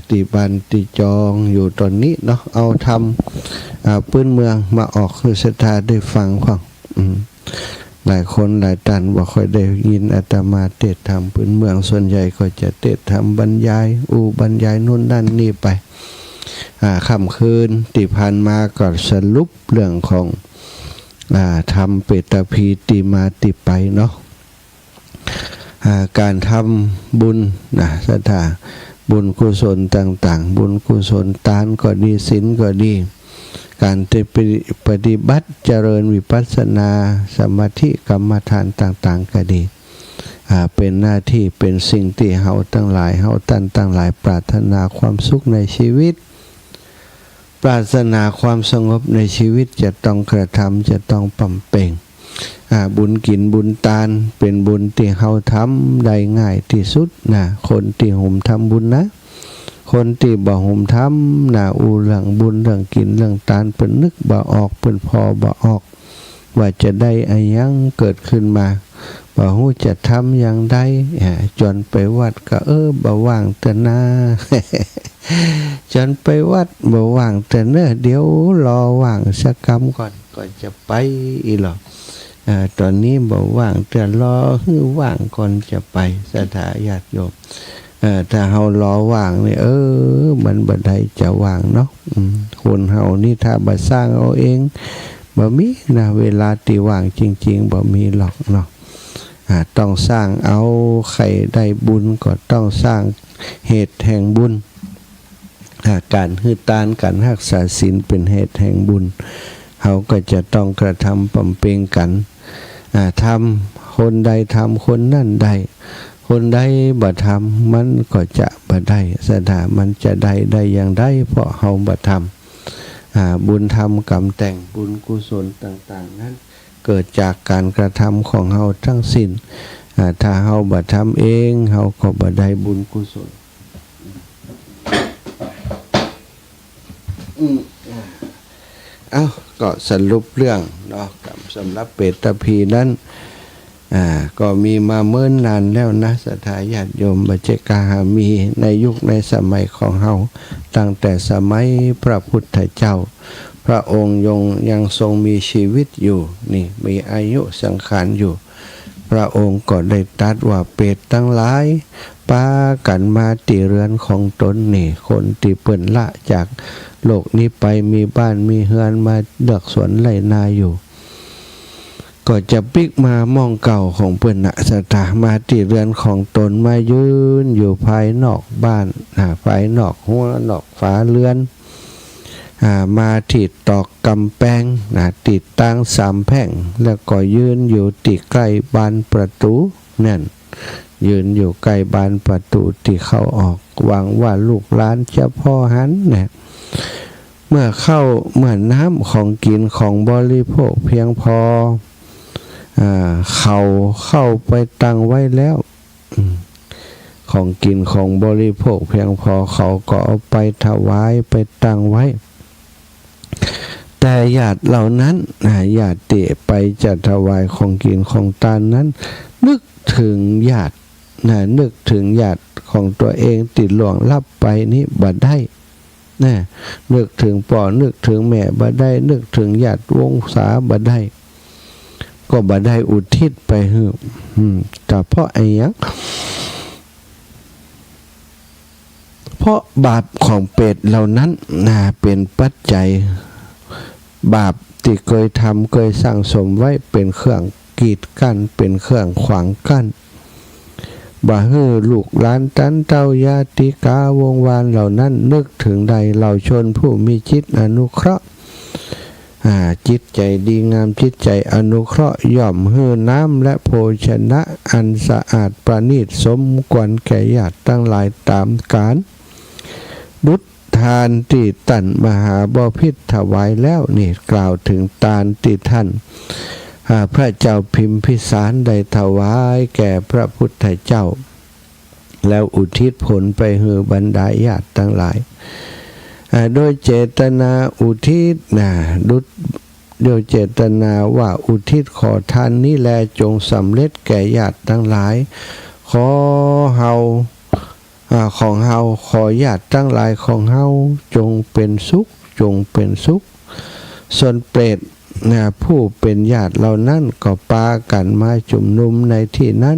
ติบันติจองอยู่ตอนนี้เนาะเอาทำพื้นเมืองมาออกคือศรัทธาได้ฟังของหลายคนหลายท่านบ่ค่อยได้ยินอาตมาเทศน์ธรรมพื้นเมืองส่วนใหญ่ก็จะเทศน์ธรรมบรรยายบรรยายนู่นนั่นนี่ไปค่ำคืนที่ผ่านมาก็สรุปเรื่องของทำเปตพีติมาติไปเนาะการทำบุญศรัทธาบุญกุศลต่างๆบุญกุศลทานก็ดีศีลก็ดีการปฏิบัติเจริญวิปัสสนาสมาธิกรรมฐานต่างๆก็ดีเป็นหน้าที่เป็นสิ่งที่เฮาทั้งหลายเฮาท่านทั้งหลายปรารถนาความสุขในชีวิตปรารถนาความสงบในชีวิตจะต้องกระทำจะต้องบำเพ็ญบุญกินบุญทานเป็นบุญที่เฮาทำได้ง่ายที่สุดนะคนที่ห่มทำบุญนะคนที่บ่ห่มทำเรื่องบุญเรื่องกินเรื่องทานเพิ่นนึกบ่ออกเพิ่นพอบ่ออกว่าจะได้อะไรยังเกิดขึ้นมาบ่ฮู้จะทำอย่างใดจนไปวัดก็บ่ว่างแต่นา จนไปวัดบ่ว่างแต่เดี๋ยวรอว่างสักกรรมก่อนจะไปอีหรอตอนนี้บ่ว่างแต่รอให้ว่างก่อนจะไปศรัทธาญาติโยมถ้าเฮารอว่างนี่มันบ่ได้จะว่างเนาะคนเฮานี่ถ้าบ่สร้างเอาเองบ่มีนะเวลาที่ว่างจริงๆบ่มีหรอกเนาะต้องสร้างเอาใครได้บุญก็ต้องสร้างเหตุแห่งบุญการฮือทานการรักษาศีลเป็นเหตุแห่งบุญเฮาก็จะต้องกระทำบำเพ็ญกันทำคนใดทำคนนั่นได้คนใดบ่ทำมันก็จะบ่ได้ศรัทธามันจะได้อย่างใดเพราะเฮาบ่ทำบุญทำกรรมแต่งบุญกุศลต่างๆนั้นเกิดจากการกระทำของเฮาทั้งสิ้นถ้าเฮาบ่ทำเองเฮาก็บ่ได้บุญกุศลก็สรุปเรื่องเนาะสำหรับเปตพีนั้นก็มีมาเมื่อนานแล้วนะศรัทธาญาติโยมบัจเจกาหามีในยุคในสมัยของเฮาตั้งแต่สมัยพระพุทธเจ้าพระองค์ยังทรงมีชีวิตอยู่นี่มีอายุสังขารอยู่พระองค์ก็ได้ตรัสว่าเปรตทั้งหลายปากันมาติเรือนของตนนี่คนที่เปิ้นละจากโลกนี้ไปมีบ้านมีเฮือนมาเลือกสวนไร่นาอยู่ก็จะปิกมามองเก่าของเปิ้นศรัทธามาที่เรือนของตนมายืนอยู่ภายนอกบ้านภายนอกหัวนอกฝาเรือนมาติดตอกกำแพงติดตั้ง3แผ่งแล้วก็ยืนอยู่ติดใกล้บานประตูนั่นยืนอยู่ใกล้บานประตูที่เข้าออกหวังว่าลูกหลานจะพ่อหันเนี่ยเมื่อน้ำของกินของบริโภคเพียงพอเขาเข้าไปตั้งไว้แล้วของกินของบริโภคเพียงพอเขาก็เอาไปถวายไปตั้งไว้แต่ญาติเหล่านั้นญาติไปจะถวายของกินของทานนั้นนึกถึงญาตินึกถึงญาติของตัวเองติดล่วงลับไปนี่บ่ได้นึกถึงพ่อนึกถึงแม่บ่ได้นึกถึงญาติวงศาบ่ได้ ก็บ่ได้อุทิศไปให้แต่เพราะไอ้ยังเพราะบาปของเปรตเหล่านั้นเป็นปัจจัยบาปที่เคยทำเคยสั่งสมไว้เป็นเครื่องกีดกั้นเป็นเครื่องขวางกั้นบ่ให้ลูกหลานตันเต้าญาติกาวงวานเหล่านั้นนึกถึงใดเหล่าชนผู้มีจิตอนุเคราะห์จิตใจดีงามจิตใจอนุเคราะห์ย่อมให้น้ำและโภชนะอันสะอาดประณีตสมควรแก่ญาติทั้งหลายตามกาลดุจทานที่ตันมหาบพิตรถวายแล้วนี่กล่าวถึงทานที่ท่านพระเจ้าพิมพิสารได้ถวายแก่พระพุทธเจ้าแล้วอุทิศผลไปให้บรรดาญาติทั้งหลายโดยเจตนาอุทิศโดยเจตนาว่าอุทิศขอทานนี้แลจงสำเร็จแก่ญาติทั้งหลายขอเฮาของเฮาขอญาติทั้งหลายของเฮาจงเป็นสุขจงเป็นสุขส่วนเปรตผู้เป็นญาติเหล่านั้นก็ปากันมาจุ่มนุมในที่นั้น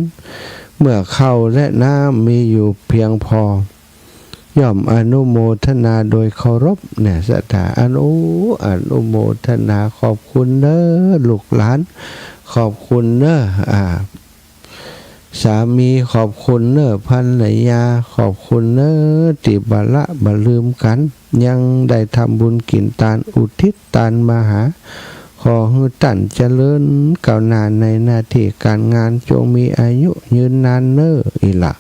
เมื่อข้าวและน้ำมีอยู่เพียงพอย่อมอนุโมทนาโดยเคารพศรัทธาอนุโมทนาขอบคุณเด้อลูกหลานขอบคุณเด้อสามีขอบคุณเน้อภรรยาขอบคุณเน้อติบละบลืมกันยังได้ทำบุญกินทานอุทิศทานมหาขอให้ท่านเจริญก้าวหน้าในหน้าที่การงานจงมีอายุยืนนานเน้ออีหละ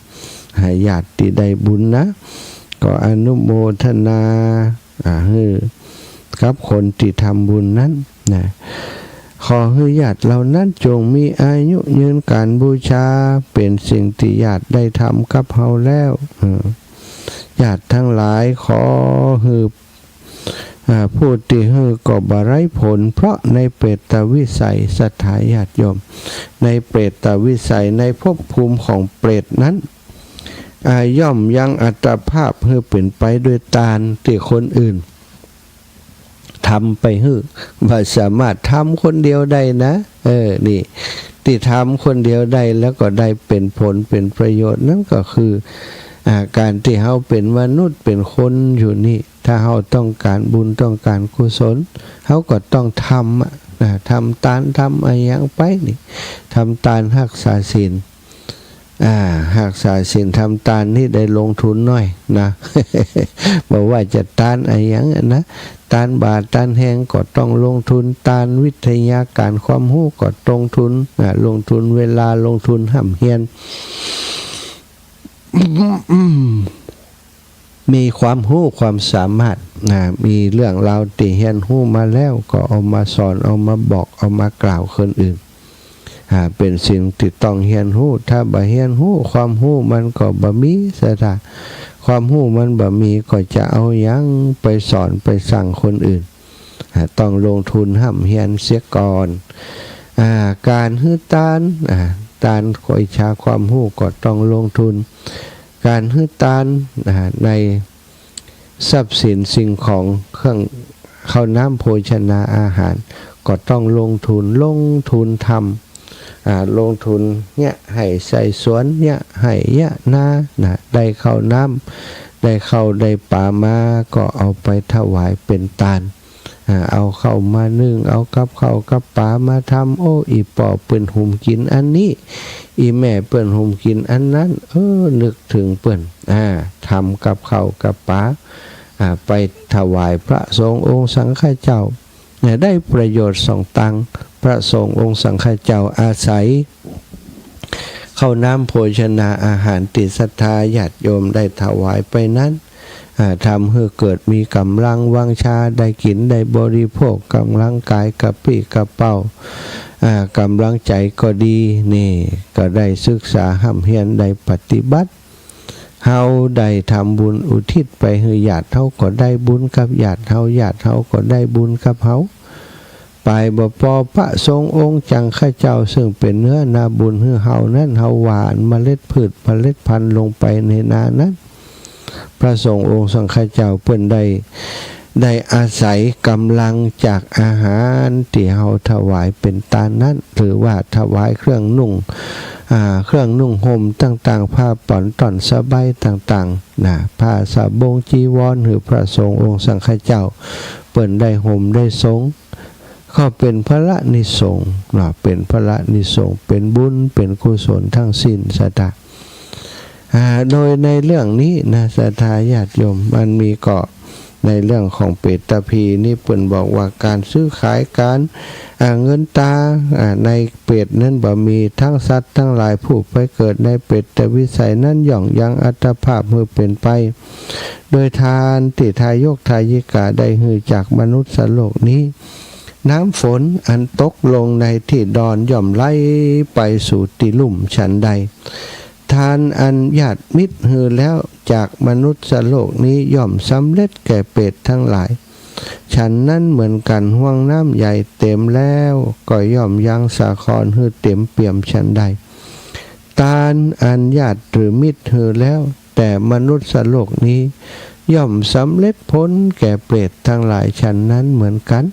ให้ญาติที่ได้บุญนะก็อนุโมทนาให้กับคนที่ทำบุญนั้นนะขอให้ญาติเหล่านั้นจงมีอายุยืนการบูชาเป็นสิ่งที่ญาติได้ทำกับเฮาแล้วญาติทั้งหลายขอให้ผู้ที่ให้ก็บ่ไร้ผลเพราะในเปรตวิสัยศรัทธาญาติโยมในเปรตวิสัยในภพภูมิของเปรตนั้นย่อมยังอัตภาพให้เป็นไปด้วยทานที่คนอื่นทำไปให้ว่าสามารถทำคนเดียวได้นะนี่ที่ทำคนเดียวได้แล้วก็ได้เป็นผลเป็นประโยชน์นั่นก็คือการที่เฮาเป็นมนุษย์เป็นคนอยู่นี่ถ้าเฮาต้องการบุญต้องการกุศลเฮาก็ต้องทำทำทานทำอะไรอย่างไปนี่ทำทานรักษาศีลรักษาศีลทำทานนี่ได้ลงทุนน้อยนะบอกว่าจะทานอะไรอย่างนะทานบาตรทานแห้งก็ต้องลงทุนทานวิทยาการความรู้ก็ลงทุนลงทุนเวลาลงทุนห่ำเฮียนมีความรู้ความสามารถมีเรื่องราวที่เฮียนรู้มาแล้วก็เอามาสอนเอามาบอกเอามากล่าวคนอื่นเป็นสิ่งที่ต้องเฮียนรู้ถ้าบ่เฮียนรู้ความรู้มันก็บ่มีซะท่าความรู้มันบ่มีก็จะเอายังไปสอนไปสั่งคนอื่นต้องลงทุนห่ำเฮียนเสียก่อนการฮื้อตานคอยชาความรู้ก็ต้องลงทุนการฮื้อตานในทรัพย์สินสิ่งของเครื่องข้าวน้ำโภชนาอาหารก็ต้องลงทุนทำลงทุนเนี่ยให้ใส่สวนเนี่ยให้นาได้ข้าวน้ำได้ข้าวได้ป่ามาก็เอาไปถวายเป็นทานเอาเข้ามานึ่งเอากับข้าวกับป่ามาทำอีปอเปิ้นหุมกินอันนี้อีแม่เปิ้นหุมกินอันนั้นนึกถึงเปิ้นทำกับข้าวกับป่าไปถวายพระสงฆ์องค์สังฆเจ้าได้ประโยชน์2 ตังพระสงฆ์องค์สังฆเจ้าอาศัยข้าวน้ำโภชนาอาหารติศรัทธาญาติโยมได้ถวายไปนั้นทำให้เกิดมีกำลังวังชาได้กินได้บริโภคกำลังกายกระปรี้กระเป๋ากำลังใจก็ดีนี่ก็ได้ศึกษาห้ำเฮียนได้ปฏิบัติเฮาได้ทำบุญอุทิศไปให้ญาติเฮาก็ได้บุญกับญาติเฮาก็ได้บุญกับเฮาไปบ่พอพระสงฆ์องค์จังข้าเจ้าซึ่งเป็นเนื้อนาบุญให้เฮานั้นเฮาหวานเมล็ดพืชเมล็ดพันธุ์ลงไปในนานั้นพระสงฆ์องค์สังฆเจ้าเพิ่นได้ ได้อาศัยกำลังจากอาหารที่เฮาถวายเป็นทานนั้นหรือว่าถวายเครื่องนุ่งห่มต่างๆผ้าป่อนต่อนสบายต่างๆนะผ้าสบงจีวรหรือพระสงฆ์องค์สังฆเจ้าเปิ้นได้ห่มได้สงก็เป็นพระนิสงส์นะเป็นพระนิสงส์เป็นบุญเป็นกุศลทั้งสิ้นสตาโดยในเรื่องนี้นะศรัทธาญาติโยมมันมีเกาะในเรื่องของเปตตพีนี่เปิ้นบอกว่าการซื้อขายการเงินตาในเปรตนั้นบ่มีทั้งสัตว์ทั้งหลายผู้ไปเกิดในเปรตวิสัยนั้นย่องยังอัตภาพมือเป็นไปโดยทานติทายกทายิกาได้หือจากมนุษย์โลกนี้น้ำฝนอันตกลงในที่ดอนย่อมไหลไปสู่ที่ลุ่มฉันใดทานอันญาติมิตรหือแล้วจากมนุษย์โลกนี้ย่อมสำเร็จแก่เปรตทั้งหลายฉันนั้นเหมือนกันห่วงน้ำใหญ่เต็มแล้วก็ย่อมยังสาครหือเต็มเปี่ยมฉันใดทานอันญาติหรือมิตรหือแล้วแต่มนุษย์โลกนี้ย่อมสำเร็จพ้นแก่เปรตทั้งหลายฉันนั้นเหมือนกัน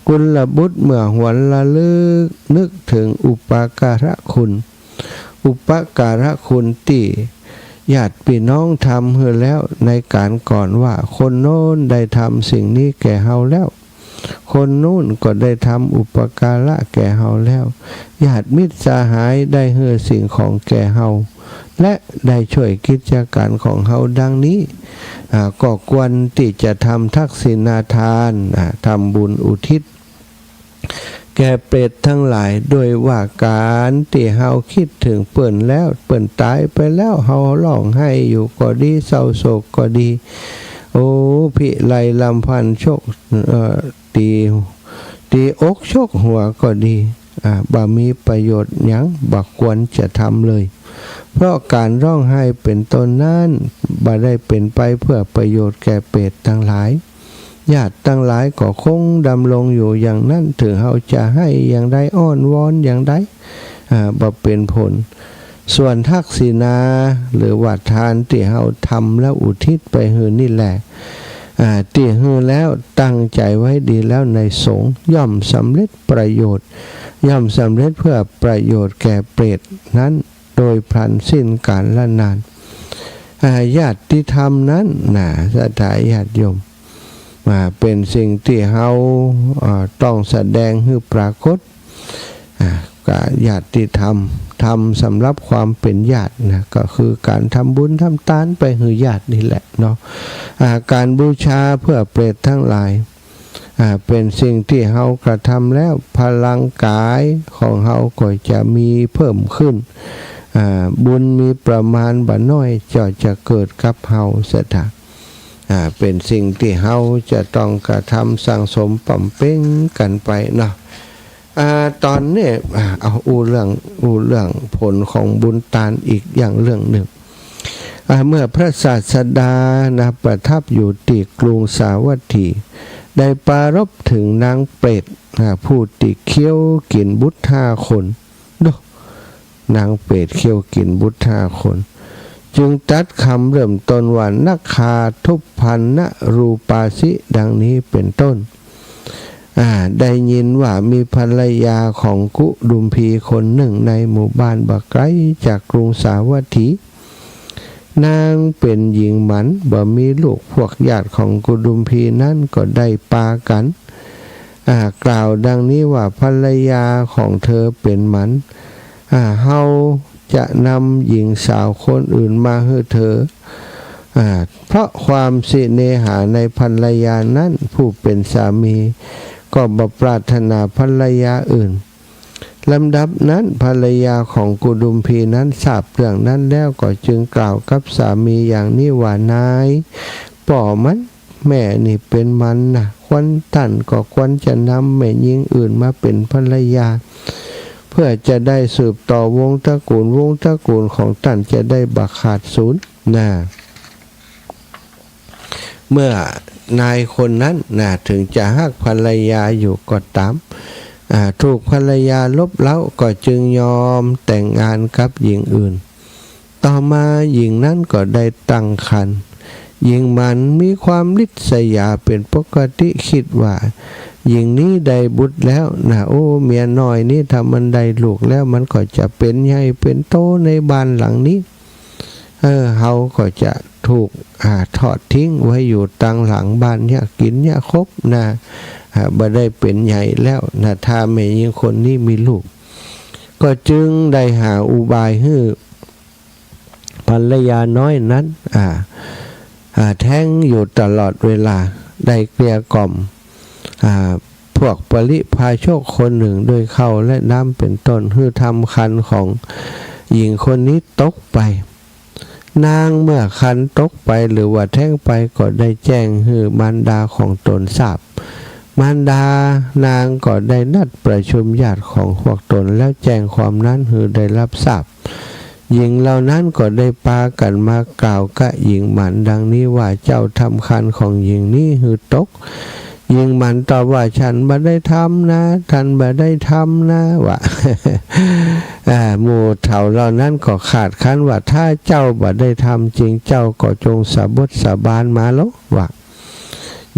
กุลบุตรเมื่อหวนละลึกนึกถึงอุปการะคุณที่ญาติพี่น้องทำเฮือแล้วในการก่อนว่าคนโน้นได้ทำสิ่งนี้แก่เฮาแล้วคนนู้นก็ได้ทำอุปการะแก่เฮาแล้วญาติมิตรสหายได้เฮือสิ่งของแก่เฮาและได้ช่วยกิจการของเฮาดังนี้ก็ควรที่จะทำทักษิณาทานทำบุญอุทิศแก่เปรตทั้งหลายโดยว่าการที่เฮาคิดถึงเปิ้นแล้วเปิ้นตายไปแล้วเฮาร้องไห้อยู่ก็ดีเศร้าโศกก็ดีโอ้พิไลลำพันโชคตีอกโชคหัวก็ดีบ่มีประโยชน์หยังบ่ควรจะทำเลยเพราะการร้องไห้เป็นต้นนั้นบ่ได้เป็นไปเพื่อประโยชน์แก่เปรตทั้งหลายญาติทั้งหลายก็คงดำรงอยู่อย่างนั้นถึงเฮาจะให้อย่างใดอ้อนวอนอย่างใดบ่เป็นผลส่วนทักษิณาหรือว่าทานที่เฮาทำแล้วอุทิศไปหือนี่แหละที่หือแล้วตั้งใจไว้ดีแล้วในสงฆ์ย่อมสำเร็จประโยชน์ย่อมสำเร็จเพื่อประโยชน์แก่เปรตนั้นโดยพลันสิ้นกาลละนานญาติธรรมนั้นศรัทธาญาติโยมเป็นสิ่งที่เฮาต้องแสดงให้ปรากฏญาติธรรมทำสำหรับความเป็นญาตินะก็คือการทำบุญทำทานไปให้ญาตินี่แหละเนาะการบูชาเพื่อเปรตทั้งหลายเป็นสิ่งที่เฮากระทำแล้วพลังกายของเฮาก็จะมีเพิ่มขึ้นบุญมีประมาณบ่น้อยจะเกิดกับเฮาเสียทีเป็นสิ่งที่เฮาจะต้องกระทำสั่งสมปั่มเป้งกันไปเนาะตอนนี้เอาเรื่องผลของบุญทานอีกอย่างเรื่องหนึ่งเมื่อพระศาสดาประทับอยู่ที่กรุงสาวัตถีได้ปรารภถึงนางเปรตผู้ที่เคี้ยวกินบุตร5 คนนางเปรตเคี้ยวกินบุตร5 คนจึงตัดคำเริ่มต้นว่านักคาทุพพันนรูปาสิดังนี้เป็นต้นได้ยินว่ามีภรรยาของกุดุมพีคนหนึ่งในหมู่บ้านบ่ไกลจากกรุงสาวัตถีนางเป็นหญิงหมันบ่มีลูกพวกญาติของกุดุมพีนั้นก็ได้ปากันกล่าวดังนี้ว่าภรรยาของเธอเป็นหมันเฮาจะนำหญิงสาวคนอื่นมาให้เธอเพราะความสิเนหาในภรรยานั้นผู้เป็นสามีก็บ่ปรารถนาภรรยาอื่นลำดับนั้นภรรยาของกุดุมพีนั้นทราบเรื่องนั้นแล้วก็จึงกล่าวกับสามีอย่างนี้ว่านายป่อมันแม่นี่เป็นมันนะควรท่านก็ควรจะนำแม่หญิงอื่นมาเป็นภรรยาเพื่อจะได้สืบต่อวงตระกูลของท่านจะได้บักขาดสูญเมื่อนายคนนั้นถึงจะฮักภรรยาอยู่ก็ตามถูกภรรยาลบเล้าก็จึงยอมแต่งงานกับหญิงอื่นต่อมาหญิงนั้นก็ได้ตั้งครรภ์ ยิ่งมันมีความริษยาเป็นปกติคิดว่ายิ่งนี้ได้บุตรแล้วนะโอ้เมียน้อยนี่ถ้ามันได้ลูกแล้วมันก็จะเป็นใหญ่เป็นโตในบ้านหลังนี้เฮาก็จะถูกทอดทิ้งไว้อยู่ตังหลังบ้านเนี่ยกินเนี่ยครบนะบ่ได้เป็นใหญ่แล้วนะถ้าแม่หญิงคนนี้มีลูกก็จึงได้หาอุบายให้ภรรยาน้อยนั้นแท้งอยู่ตลอดเวลาได้เกลี้ยกล่อมพวกปริพาชกคนหนึ่งโดยเข้าและน้ำเป็นต้นเพื่อทำคันของหญิงคนนี้ตกไปนางเมื่อคันตกไปหรือว่าแท้งไปก็ได้แจ้งให้มารดาของตนทราบมารดานางก็ได้นัดประชุมญาติของพวกตนแล้วแจ้งความนั้นให้ได้รับทราบหญิงเหล่านั้นก็ได้พากันมากล่าวกับหญิงหมันดังนี้ว่าเจ้าทำคันของหญิงนี้หือตกหญิงหมันตอบว่าฉันบ่ได้ทำนะท่านบ่ได้ทำนะวะ หมู่เฒ่าเหล่านั้นก็ขาดคันว่าถ้าเจ้าบ่ได้ทำจริงเจ้าก็จงสาบทสาบานมาแล้ววะ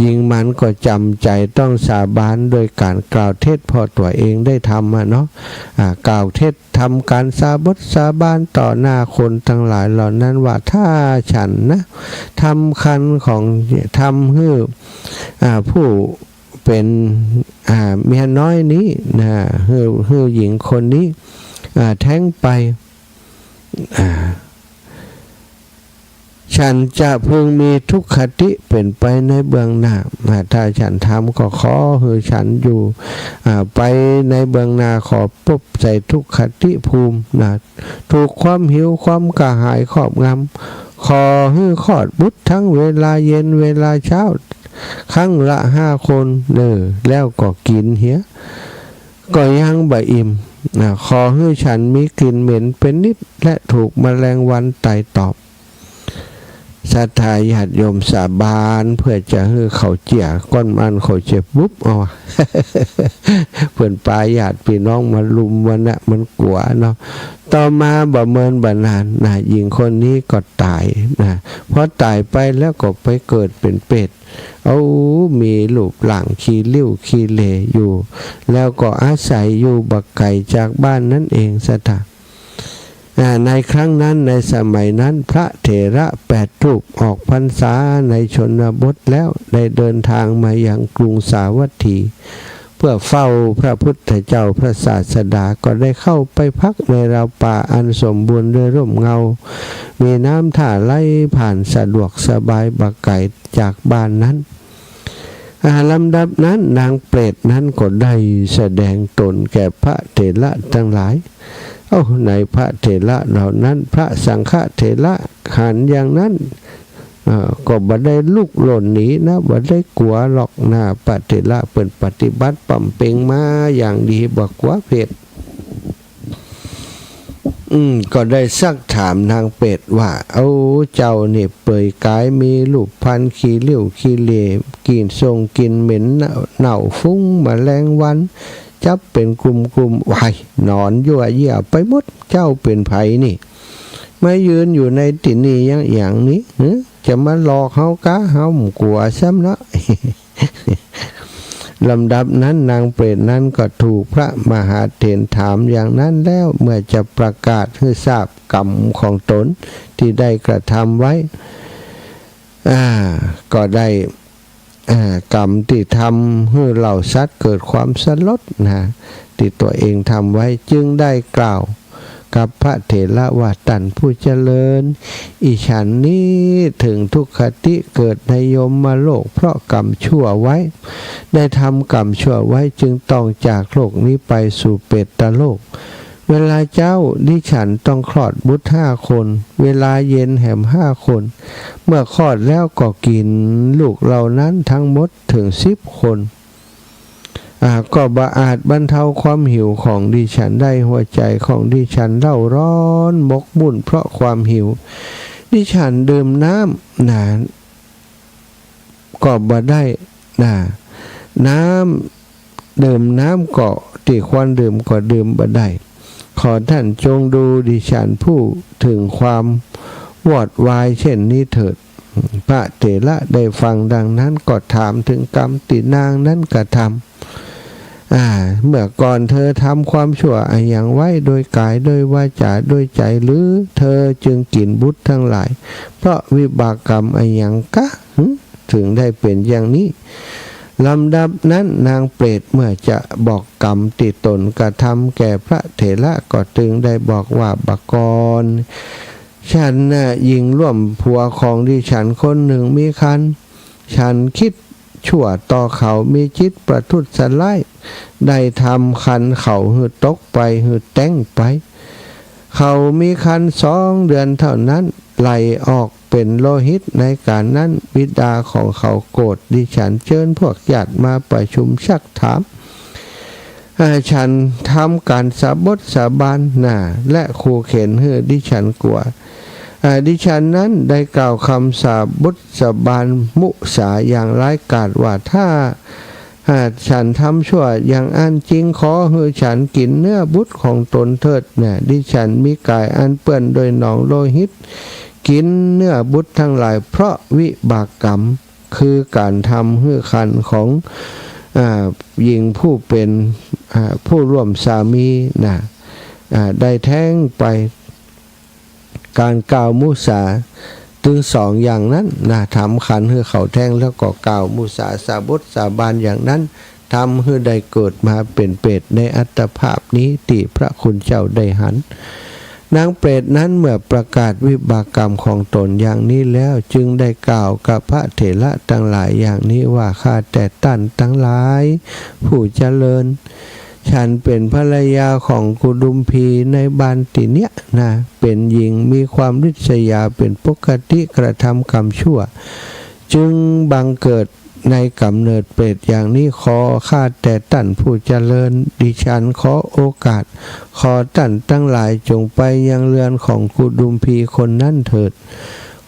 หญิงมันก็จำใจต้องสาบานโดยการกล่าวเท็จพอตัวเองได้ทำเนาะกล่าวเท็จทำการสาบทสาบานต่อหน้าคนทั้งหลายเหล่านั้นว่าถ้าฉันนะทำคันของทำให้ผู้เป็นเมียน้อยนี้นะให้หญิงคนนี้แท้งไปฉันจะพึงมีทุกขติเป็นไปในเบื้องหน้าถ้าฉันทำก็ขอให้ฉันอยู่ไปในเบื้องหน้าขอพบใส่ทุกขติภูมินะถูกความหิวความกระหายครอบงำขอให้คลอดบุตรทั้งเวลาเย็นเวลาเช้าครั้งละ5 คนแล้วก็กินเหี้ยก็ยังบ่อิ่มขอให้ฉันมีกลิ่นเหม็นเป็นนิดและถูกแมลงวันไต่ตอบศรัทธาญาติโยมสาบานเพื่อจะให้เขาเจี่ยก้อนมันเขาเจ็บปุ๊บเพื่อนปาญาติพี่น้องมาลุมวันน่ะมันกลัวเนาะต่อมาบ่เมินบ่นานนะหญิงคนนี้ก็ตายนะพอตายไปแล้วก็ไปเกิดเป็นเป็ดมีรูปร่างขี้ริ้วขี้เหร่อยู่แล้วก็อาศัยอยู่บักไก่จากบ้านนั่นเองศรัทธาในครั้งนั้นในสมัยนั้นพระเถระ8 รูปออกพรรษาในชนบทแล้วได้เดินทางมายังกรุงสาวัตถีเพื่อเฝ้าพระพุทธเจ้าพระศาสดาก็ได้เข้าไปพักในราวป่าอันสมบูรณ์ด้วยร่มเงามีน้ำท่าไหลผ่านสะดวกสบายบักไก่จากบ้านนั้นลำดับนั้นนางเปรตนั้นก็ได้แสดงตนแก่พระเถระทั้งหลายในพระเถระเหล่านั้นพระสังฆเถระหันอย่างนั้นก็บ่ได้ลุกหล่นหนีนะบ่ได้กลัวหรอกนะพระเถระเป็นปฏิบัติปั่มเป่งมาอย่างดีบ่กลัวเพศก็ได้ซักถามนางเป็ดว่าเจ้าเนี่ยเปื่อยกายมีรูปพันขี้เลี้ยวขี้เหร่กลิ่นทรงกลิ่นเหม็นเน่าฟุ้งแมลงวันจับเป็นกลุ่มๆวายนอนยั่วเยี่ยไปหมดเจ้าเป็นไผนี่มายืนอยู่ในที่นี่อย่างนี้จะมาหลอกเฮากะเฮากลัวซ้ำเนาะ ลำดับนั้นนางเปรตนั้นก็ถูกพระมหาเถรถามอย่างนั้นแล้วเมื่อจะประกาศให้ทราบกรรมของตนที่ได้กระทำไว้ก็ได้กรรมที่ทำให้เหล่าสัตว์เกิดความสลดนะที่ตัวเองทำไว้จึงได้กล่าวกับพระเถระว่าท่านผู้เจริญอิฉันนี้ถึงทุกขติเกิดในยมโลกเพราะกรรมชั่วไว้ได้ทำกรรมชั่วไว้จึงต้องจากโลกนี้ไปสู่เปตโลกเวลาเจ้าดิฉันต้องคลอดบุตร5 คนเวลาเย็นแหม5 คนเมื่อคลอดแล้วก็กินลูกเหล่านั้นทั้งหมดถึง10 คนก็บ่อาจบรรเทาความหิวของดิฉันได้หัวใจของดิฉันเร่าร้อนบกบุ่นเพราะความหิวดิฉันดื่มน้ำก็บ่ได้น้ำดื่มน้ำก็ที่ควรดื่มก็ดื่มบ่ได้ขอท่านจงดูดิฉันผู้ถึงความวอดวายเช่นนี้เถิด พระเถระได้ฟังดังนั้นก็ถามถึงกรรมตินางนั้นกระทำเมื่อก่อนเธอทำความชั่วอย่างไว้โดยกายโดยวาจาโดยใจหรือเธอจึงกินบุตรทั้งหลายเพราะวิบากกรรมอย่างกะถึงได้เป็นอย่างนี้ลำดับนั้นนางเปรตเมื่อจะบอกกรรมติตนกระทำแก่พระเถระก็จึงได้บอกว่าบักกรฉันยิงร่วมผัวของดิฉันคนหนึ่งมีคันฉันคิดชั่วต่อเขามีจิตประทุษร้ายได้ทำคันเขาหืดตกไปหืดแต่งไปเขามีคัน2 เดือนเท่านั้นไหลออกเป็นโลหิตในการนั้นบิดาของเขาโกรธดิฉันเชิญพวกญาติมาประชุมชักถามฉันทำการสาบทสาบานและขู่เข็นให้ดิฉันกลัวดิฉันนั้นได้กล่าวคำสาบทสาบานมุสาอย่างร้ายกาจว่าถ้าฉันทำชั่วอย่างอันจริงขอให้ฉันกินเนื้อบุตรของตนเถิดดิฉันมีกายอันเปื้อนโดยหนองโลหิตกินเนื้อบุตรทั้งหลายเพราะวิบากกรรมคือการทำให้คันของหญิงผู้เป็นผู้ร่วมสามีได้แท้งไปการกล่าวมุสาถึง2 อย่างนั้นทำคันให้เขาแท้งแล้วก็กล่าวมุสาสาบทสาบานอย่างนั้นทำให้ได้เกิดมาเป็นเปรตในอัตภาพนี้ที่พระคุณเจ้าได้หันนางเปรตนั้นเมื่อประกาศวิบากกรรมของตนอย่างนี้แล้วจึงได้กล่าวกับพระเถระทั้งหลายอย่างนี้ว่าข้าแต่ท่านทั้งหลายผู้เจริญฉันเป็นภรรยาของกุดุมพีในบ้านติเนี้ยเป็นหญิงมีความริษยาเป็นปกติกระทำกรรมชั่วจึงบังเกิดในกำเนิดเปรตอย่างนี้ขอข้าแต่ท่านผู้เจริญดิฉันขอโอกาสขอท่านทั้งหลายจงไปยังเรือนของกุดุมพีคนนั้นเถิด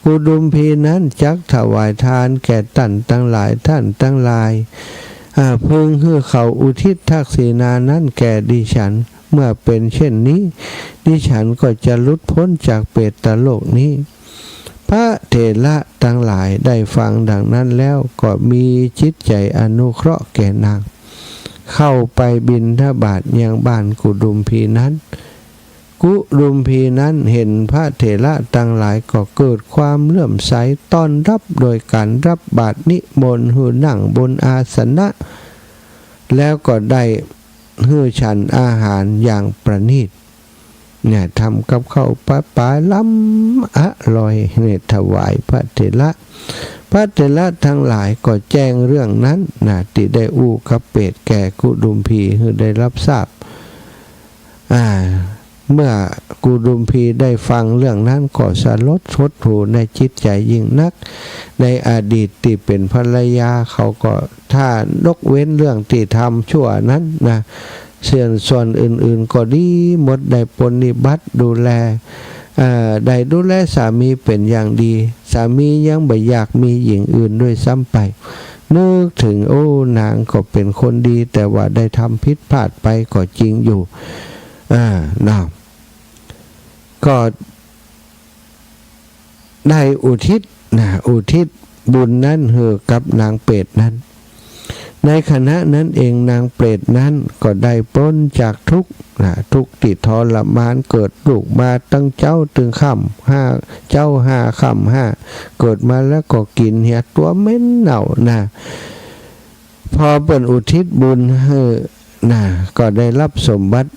กุดุมพีนั้นจักถวายทานแก่ท่านทั้งหลายท่านทั้งหลายพึงให้เขาอุทิศทักษิณานั้นแก่ดิฉันเมื่อเป็นเช่นนี้ดิฉันก็จะหลุดพ้นจากเปรตโลกนี้พระเถระทั้งหลายได้ฟังดังนั้นแล้วก็มีจิตใจอนุเคราะห์แก่นางเข้าไปบิณฑบาตยังบ้านกุดุมพีนั้นกุดุมพีนั้นเห็นพระเถระทั้งหลายก็เกิดความเลื่อมใสต้อนรับโดยการรับบาตรนิมนต์ให้นั่งบนอาสนะแล้วก็ได้ให้ฉันอาหารอย่างประณีตทำกับข้าวปลาล้ำอร่อยถวายพระเถระพระเถระทั้งหลายก็แจ้งเรื่องนั้นที่ได้อู้กับเปรตแก่กุดุมพีให้ได้รับทราบเมื่อกุดุมพีได้ฟังเรื่องนั้นก็สลดหดหู่ในจิตใจยิ่งนักในอดีตที่เป็นภรรยาเขาก็ถ้านกเว้นเรื่องที่ทำชั่วนั้นส่วนอื่นๆก็ดีหมดได้ปฏิบัติดูแลได้ดูแลสามีเป็นอย่างดีสามียังไม่อยากมีหญิงอื่นด้วยซ้ำไปนึกถึงนางก็เป็นคนดีแต่ว่าได้ทำผิดพลาดไปก็จริงอยู่ก็ได้อุทิศบุญนั้นให้กับนางเปรตนั้นในขณะนั้นเองนางเปรตนั้นก็ได้พ้นจากทุกข์ติดทรมานเกิดลูกมาตั้งเจ้าถึงค่ำ5 ค่ำเกิดมาแล้วก็กินเหี้ยตัวเหม็นเน่าพอเปิดอุทิศบุญให้ก็ได้รับสมบัติ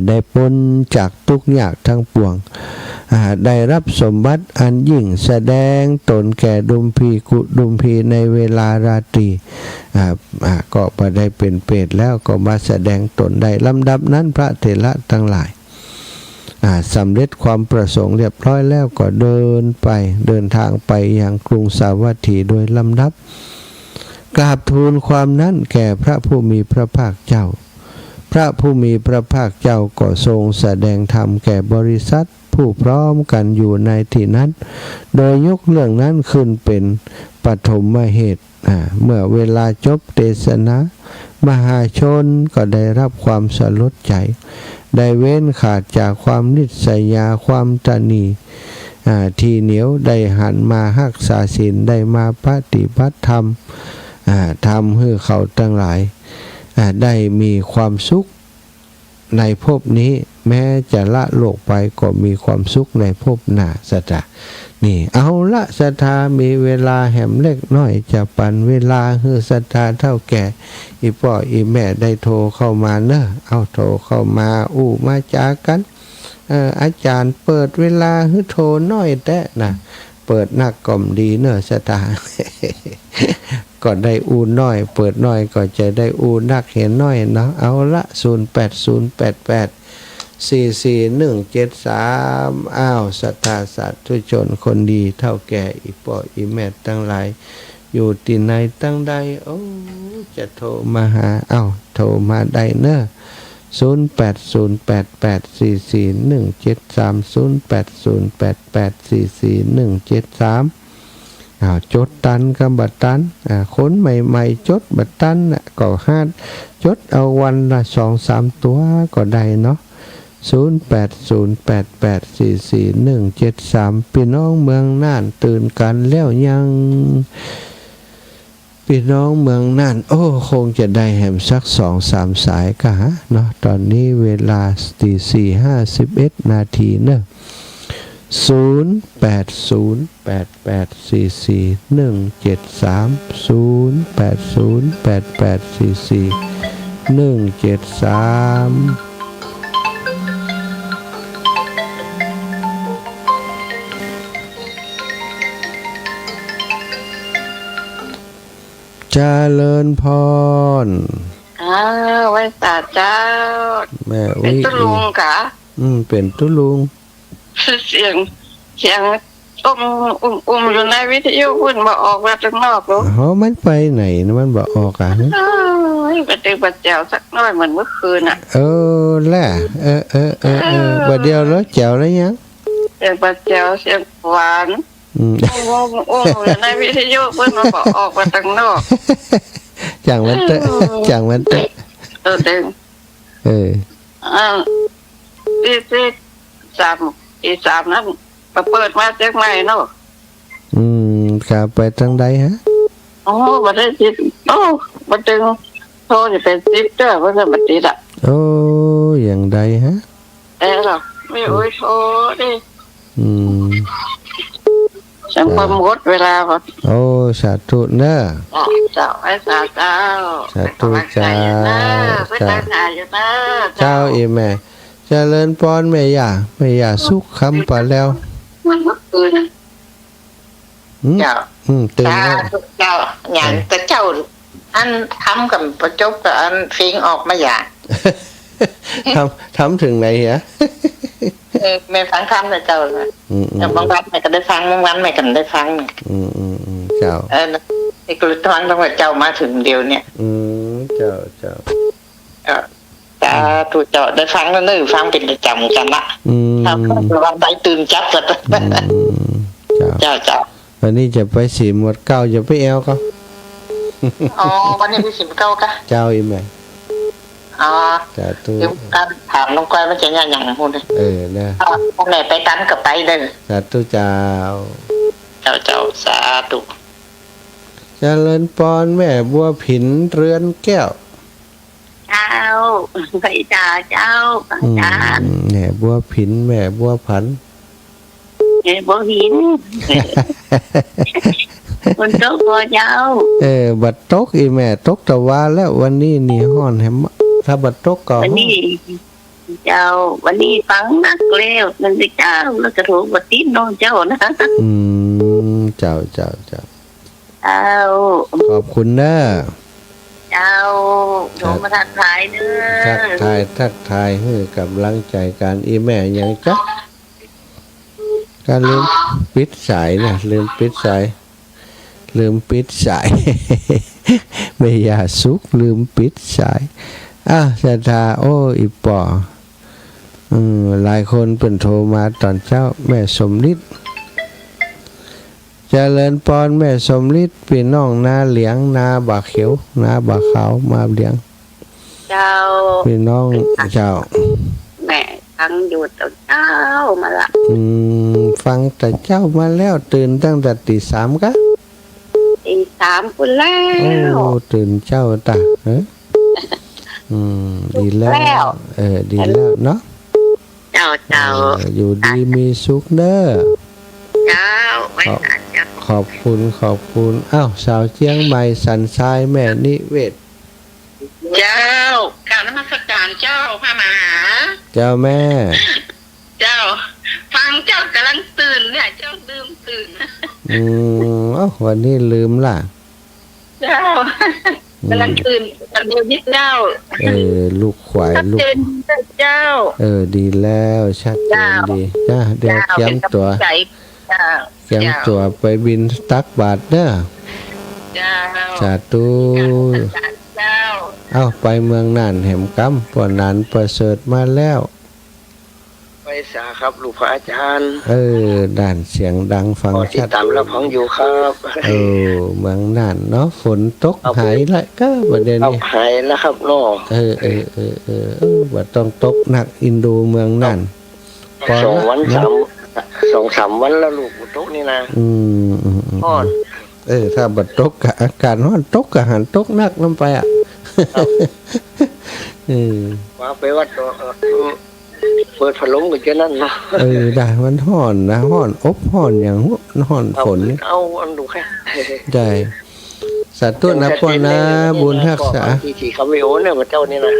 ได้พ้นจากทุกข์ยากทั้งปวงได้รับสมบัติอันยิ่งแสดงตนแก่ดุมพีกุดุมพีในเวลาราตรีก็พอได้เป็นเปรตแล้วก็มาแสดงตนได้ลำดับนั้นพระเถระทั้งหลายสำเร็จความประสงค์เรียบร้อยแล้วก็เดินทางไปยังกรุงสาวัตถีโดยลำดับกราบทูลความนั้นแก่พระผู้มีพระภาคเจ้าพระผู้มีพระภาคเจ้าก็ทรงแสดงธรรมแก่บริษัทผู้พร้อมกันอยู่ในที่นั้นโดยยกเรื่องนั้นขึ้นเป็นปฐมเหตุเมื่อเวลาจบเทศนามหาชนก็ได้รับความสลดใจได้เว้นขาดจากความนิสยาความตนี ที่เหนียวได้หันมารักษาศีลได้มาปฏิบัติธรรมทำให้เขาทั้งหลายได้มีความสุขในภพนี้แม้จะละโลกไปก็มีความสุขในภพหน้าสัจนี่เอาละศรัทธามีเวลาแหมเล็กน้อยจะปันเวลาให้ศรัทธาเท่าแก่อีพ่ออีแม่ได้โทรเข้ามาเนอะเอาโทรเข้ามามาจากันอาจารย์เปิดเวลาให้โทรน้อยแต่นะเปิดนักก่อมดีเนอะศรัทธา ก็ได้น้อยเปิดน้อยก็จะได้นักเห็นน้อยเนาะเอาละ0808844173อ้าวศรัทธาสาธุชนคนดีเท่าแก่อีพ่ออีแม่ทั้งหลายอยู่ที่ไหนตั้งใดจะโทรมาหาโทรมาได้เนอะ0808844173 จดตันกับบัตรตันคนใหม่ๆจดบัตรตันก็จดเอาวันละ 2-3 ตัวก็ได้เนาะ0808844173พี่น้องเมืองน่านตื่นกันแล้วยังพี่น้องเมืองน่านคงจะได้แหมสัก 2-3 สายกะเนาะตอนนี้เวลา 4:51 นาทีเนอะ0808844173เจริญพรไว้สาเจ้าแม่เป็นตุลุงกะเป็นตุลุงเสียงอยู่ในวิทยุพุ่นบ่ออกมาข้างนอกลูกมันไปไหนนะมันบ่ออกอ่ะไปเจอบัดแจวสักน้อยเหมือนเมื่อคืนแหละบัดเดียวแล้วแจวแล้วยังเสียงบัดแจวเสียงหวานอยู่ในวิทยุพุ่นมาบ่ออกมาข้างนอกจังมันเตะเด้งที่3นั้นเปิดมาจากไหนเนาะครับไปทางใดฮะบ่ได้ติดบ่ถึงโทรจะเป็น10เด้อบ่ได้บ่ติดอ่ะอย่างใดฮะหรอไม่โทรดิฉันความงดเวลาบ่สาธุเด้อเจ้าไอ้สาเจ้าสาธุจ้าเจ้าอีแม่เจริญพรแม่ย่าสุขคำปะแล้วเมื่อคืนเจ้าตื่นแล้วเจ้าอย่างแต่เจ้าอันทำกับประจบกับอันฟิงออกมาอย่างทำถึงไหนฮะแม่ฟังคำแต่เจ้าเลยบางวันแม่ก็ได้ฟังบางวันแม่ก็ได้ฟังเจ้าไอ้กลุ่มฟังตั้งแต่เจ้ามาถึงเดียวเนี่ยเจ้าถูกเจาะได้ฟังแล้วนึกฟังเป็นประจำกันละครับวันใดตื่นจับกันเจ้าวันนี้จะไปสีหมวดเก้าจะไปแอลก็วันนี้ไปสีหมวดเก้าก็เจ้าอีแม่จะตู้การถามน้องก้อยมันจะอย่างพูดเลยนะแม่ไปกันกับไปเลยสาธุเจ้าสาธุเจริญพรแม่บัวผินเรือนแก้วเจ้าพระเจ้าอาจารย์แม่บัวผินแม่บัวผันแม่บัวหินคนโตพอเจ้าบัดตกอีแม่ตกตะวันแล้ววันนี้นี่ฮ้อนแฮมถ้าบัดตกก็วันนี้ฟังนักแล้วนั่นสิเจ้าแล้วจะถูกบัดตีนน้องเจ้านะเจ้าขอบคุณนะเจ้าโทรมาทักทายเด้อทักทายให้กำลังใจการอีแม่ยังจ๊ะการลืมปิดสายนะลืมปิดสายไม่อยากสุกลืมปิดสายศรัทธาอีปอหลายคนเป็นโทรมาตอนเช้าแม่สมฤทธิ์เจริญพรแม่สมฤทธิ์พี่น้องนาเหลียงนาบากเขียวนาบากขาวมาเลี้ยงเจ้าพี่น้องเจ้าแม่ ฟังอยู่แต่เจ้ามาละ ฟังแต่เจ้ามาแล้วตื่นตั้งแต่ตีสามกะ ตีสามคุณแล้ โอ้ ว ตื่นเจ้าตาดีแล้ว ดีแล้วเนาะ เจ้าอยู่ดีมีสุขเด้อ เจ้าไว้อาจจะ ขอบคุณอ้าวสาวเชียงใหม่สันทรายแม่นิเวศ เจ้ากรารนมัสการเจ้าพระมหา เจ้าแม่ เจ้า ฟังเจ้ากำลังตื่นเนี่ยเจ้าลืมตื่น วันนี้ลืมล่ะ เจ้ากำลังตื่นตอนเดียวนิดเจ้า ลูกขวาย ชัด ลู เจ ก นเจ้า ดีแล้วชัดเจนดีจ้าเดี๋ยวเตรียมตัว เจ้า เตรียมตัวไปบินตักบาทเด้อ เจ้า สาธุ เจ้า เอ้าไปเมืองน่านแหมกำปอนานประเสริฐมาแล้ว ไปสาครับลูกพระอาจารย์ ด่านเสียงดังฟัง ติด ชัด ตามรับฟังอยู่ครับ เมืองน่านเนาะฝนตกหายละก็ประเด็น เอา นี้ หายแล้วครับน้อ ว่าต้องตกหนักอินโดเมืองน่าน สองวันสามวันแล้วลูกตกนี่นะพ่อ ถ้าบัดตกกะอากาศร้อนตกกะหันตกหนักลงไปอ่ะ ว่าไปวัดเปิดพัดลมกันแค่นั้นเนาะ ได้มันห่อนนะห่อนอบห่อนอย่างห่อนฝน เอาอันดูแค่ ได้สัตว์ตัวนะพ่อนะบุญรักษา ที่คำวิโอเนี่ยพระเจ้านี่นะ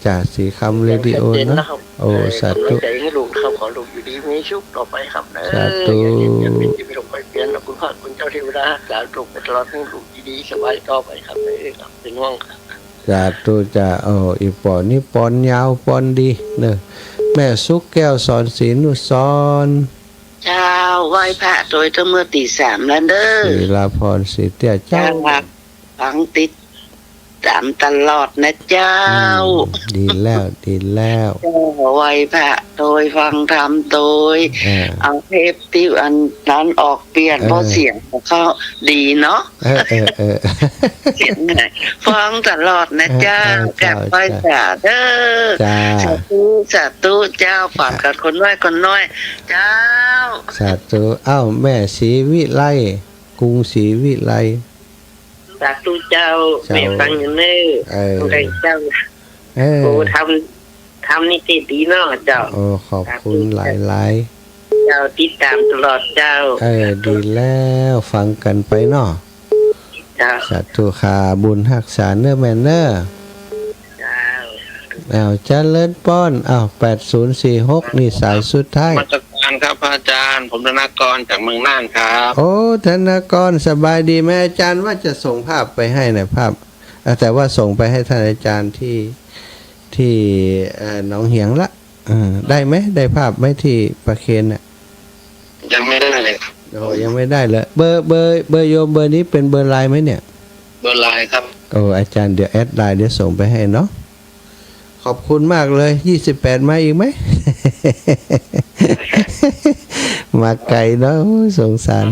จ่าสีคำเรดิโอนะโอ้สัตว์ตัว ใจให้ลูกครับขอลูกอยู่ดีมีชุกต่อไปครับนะ สาธุ อย่าเป็นที่ไม่ลงไปเปลี่ยนนะคุณพระคุณเจ้าเทวดาสาธุไปตลอดให้ลูกดีๆสบายต่อไปครับครับเป็นห่วงครับ สาธุจะอีปอนี่ปอนยาวปอนดีเนอะแม่สุกแก้วสอนศีลนุสร เจ้าไหว้พระโดยเมื่อตีสามแล้วเด้อ ศิลาพรศรีเตี้ยเจ้า ฟังติดตามตลอดนะเจ้า ดีแล้วดีแล้ว ไหว้พระโดยฟังธรรมโดยเอาเทปที่อันนั้นออกเปลี่ยนเพราะเสียงของเขาดีเนาะเสียงไหนฟังตลอดนะเจ้าแก่ไหว้สาเด้อสาธุเจ้าฝากกับคนน้อยเจ้า สาธุแม่ศรีวิไลกรุงศรีวิไล สาธุเจ้าแม่ฟังอยู่เน้อได้เจ้าโอ้ทำนี่ดีเนาะเจ้าขอบคุณหลายเจ้าติดตามตลอดเจ้าดีแล้วฟังกันไปเนาะ สาธุค่ะบุญรักษาเนื้อแม่เนื้อเจริญป้อน8046นี่สายสุดท้ายมาตรการครับพระอาจารย์ผมธนากรจากเมืองน่านครับโอ้ธนากรสบายดีไหมอาจารย์ว่าจะส่งภาพไปให้หน่อยภาพแต่ว่าส่งไปให้ท่านอาจารย์ที่หนองเหียงละได้ไหมได้ภาพไหมที่ประเคนน่ะยังไม่ได้เลยยังไม่ได้เลยเบอร์โยมเบอร์นี้เป็นเบอร์ไลน์ไหมเนี่ยเบอร์ไลน์ครับอาจารย์เดี๋ยวแอดไลน์เดี๋ยวส่งไปให้เนาะขอบคุณมากเลย28มาอีกไหม มาไกลเนาะสงสาร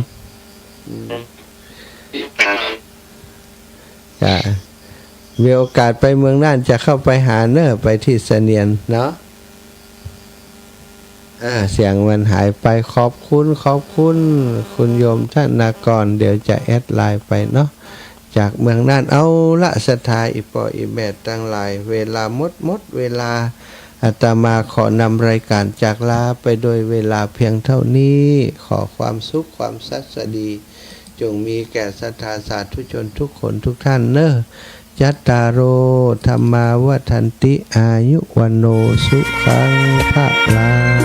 มีโอกาสไปเมืองน่านจะเข้าไปหาเนอะไปที่เสนียนเนาะเสียงมันหายไปขอบคุณคุณโยมท่านนากรเดี๋ยวจะแอดไลน์ไปเนาะจากเมืองน่านเอาละศรัทธาอิปออิแมตตั้งหลายเวลาหมดเวลาอาตมาขอนำรายการจากลาไปโดยเวลาเพียงเท่านี้ขอความสุขความสัสดีจงมีแก่ศรัทธาสาธุชนทุกคนทุกท่านเนอะยัตตาโรธรรมาวัฏันติอายุวันโนสุขังภะลัง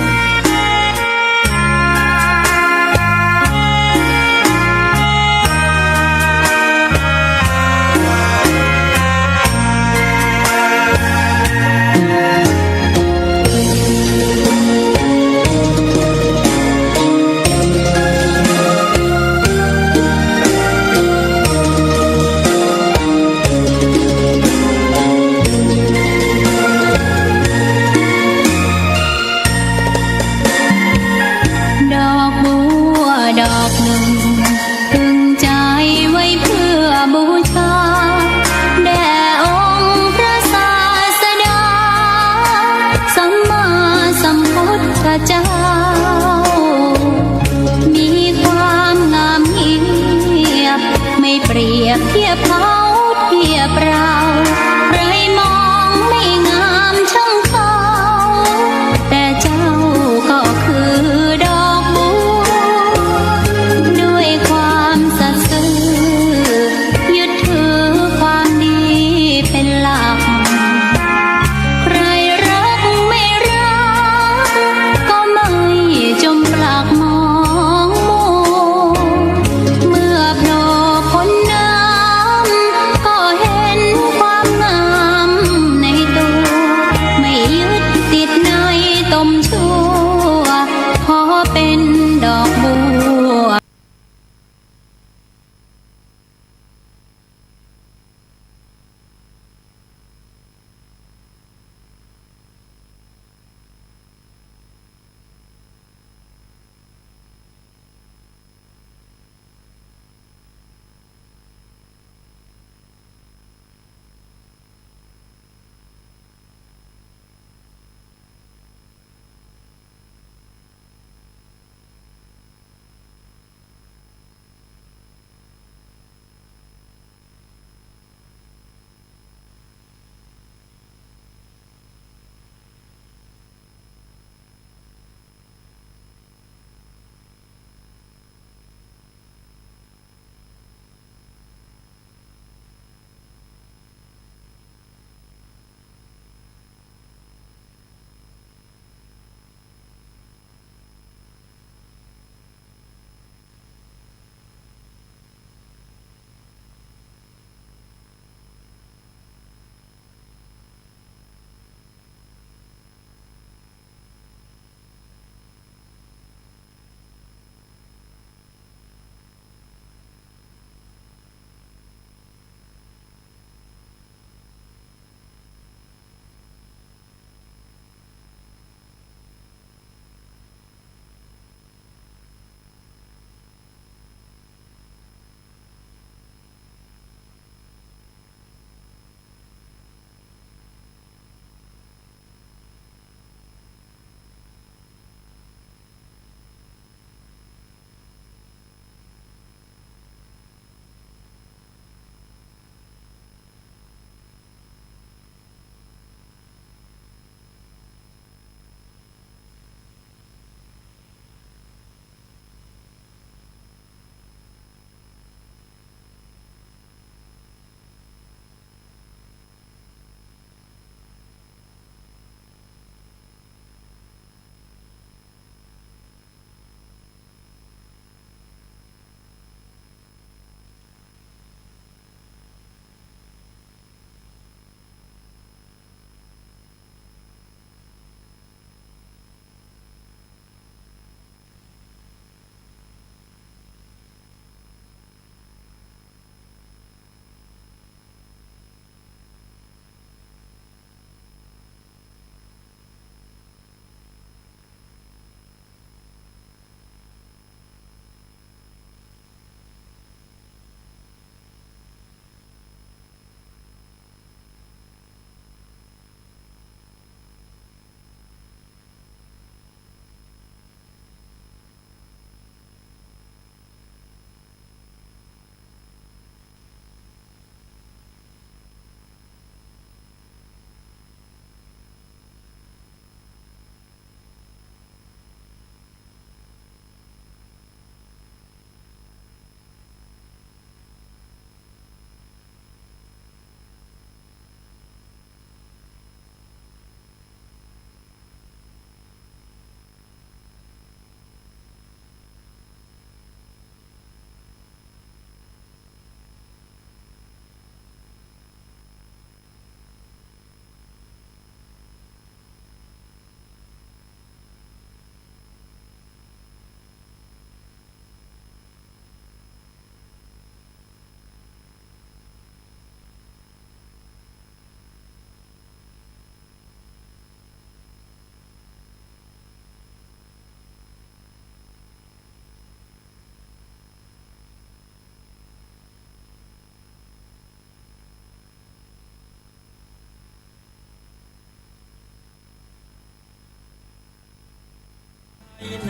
ใน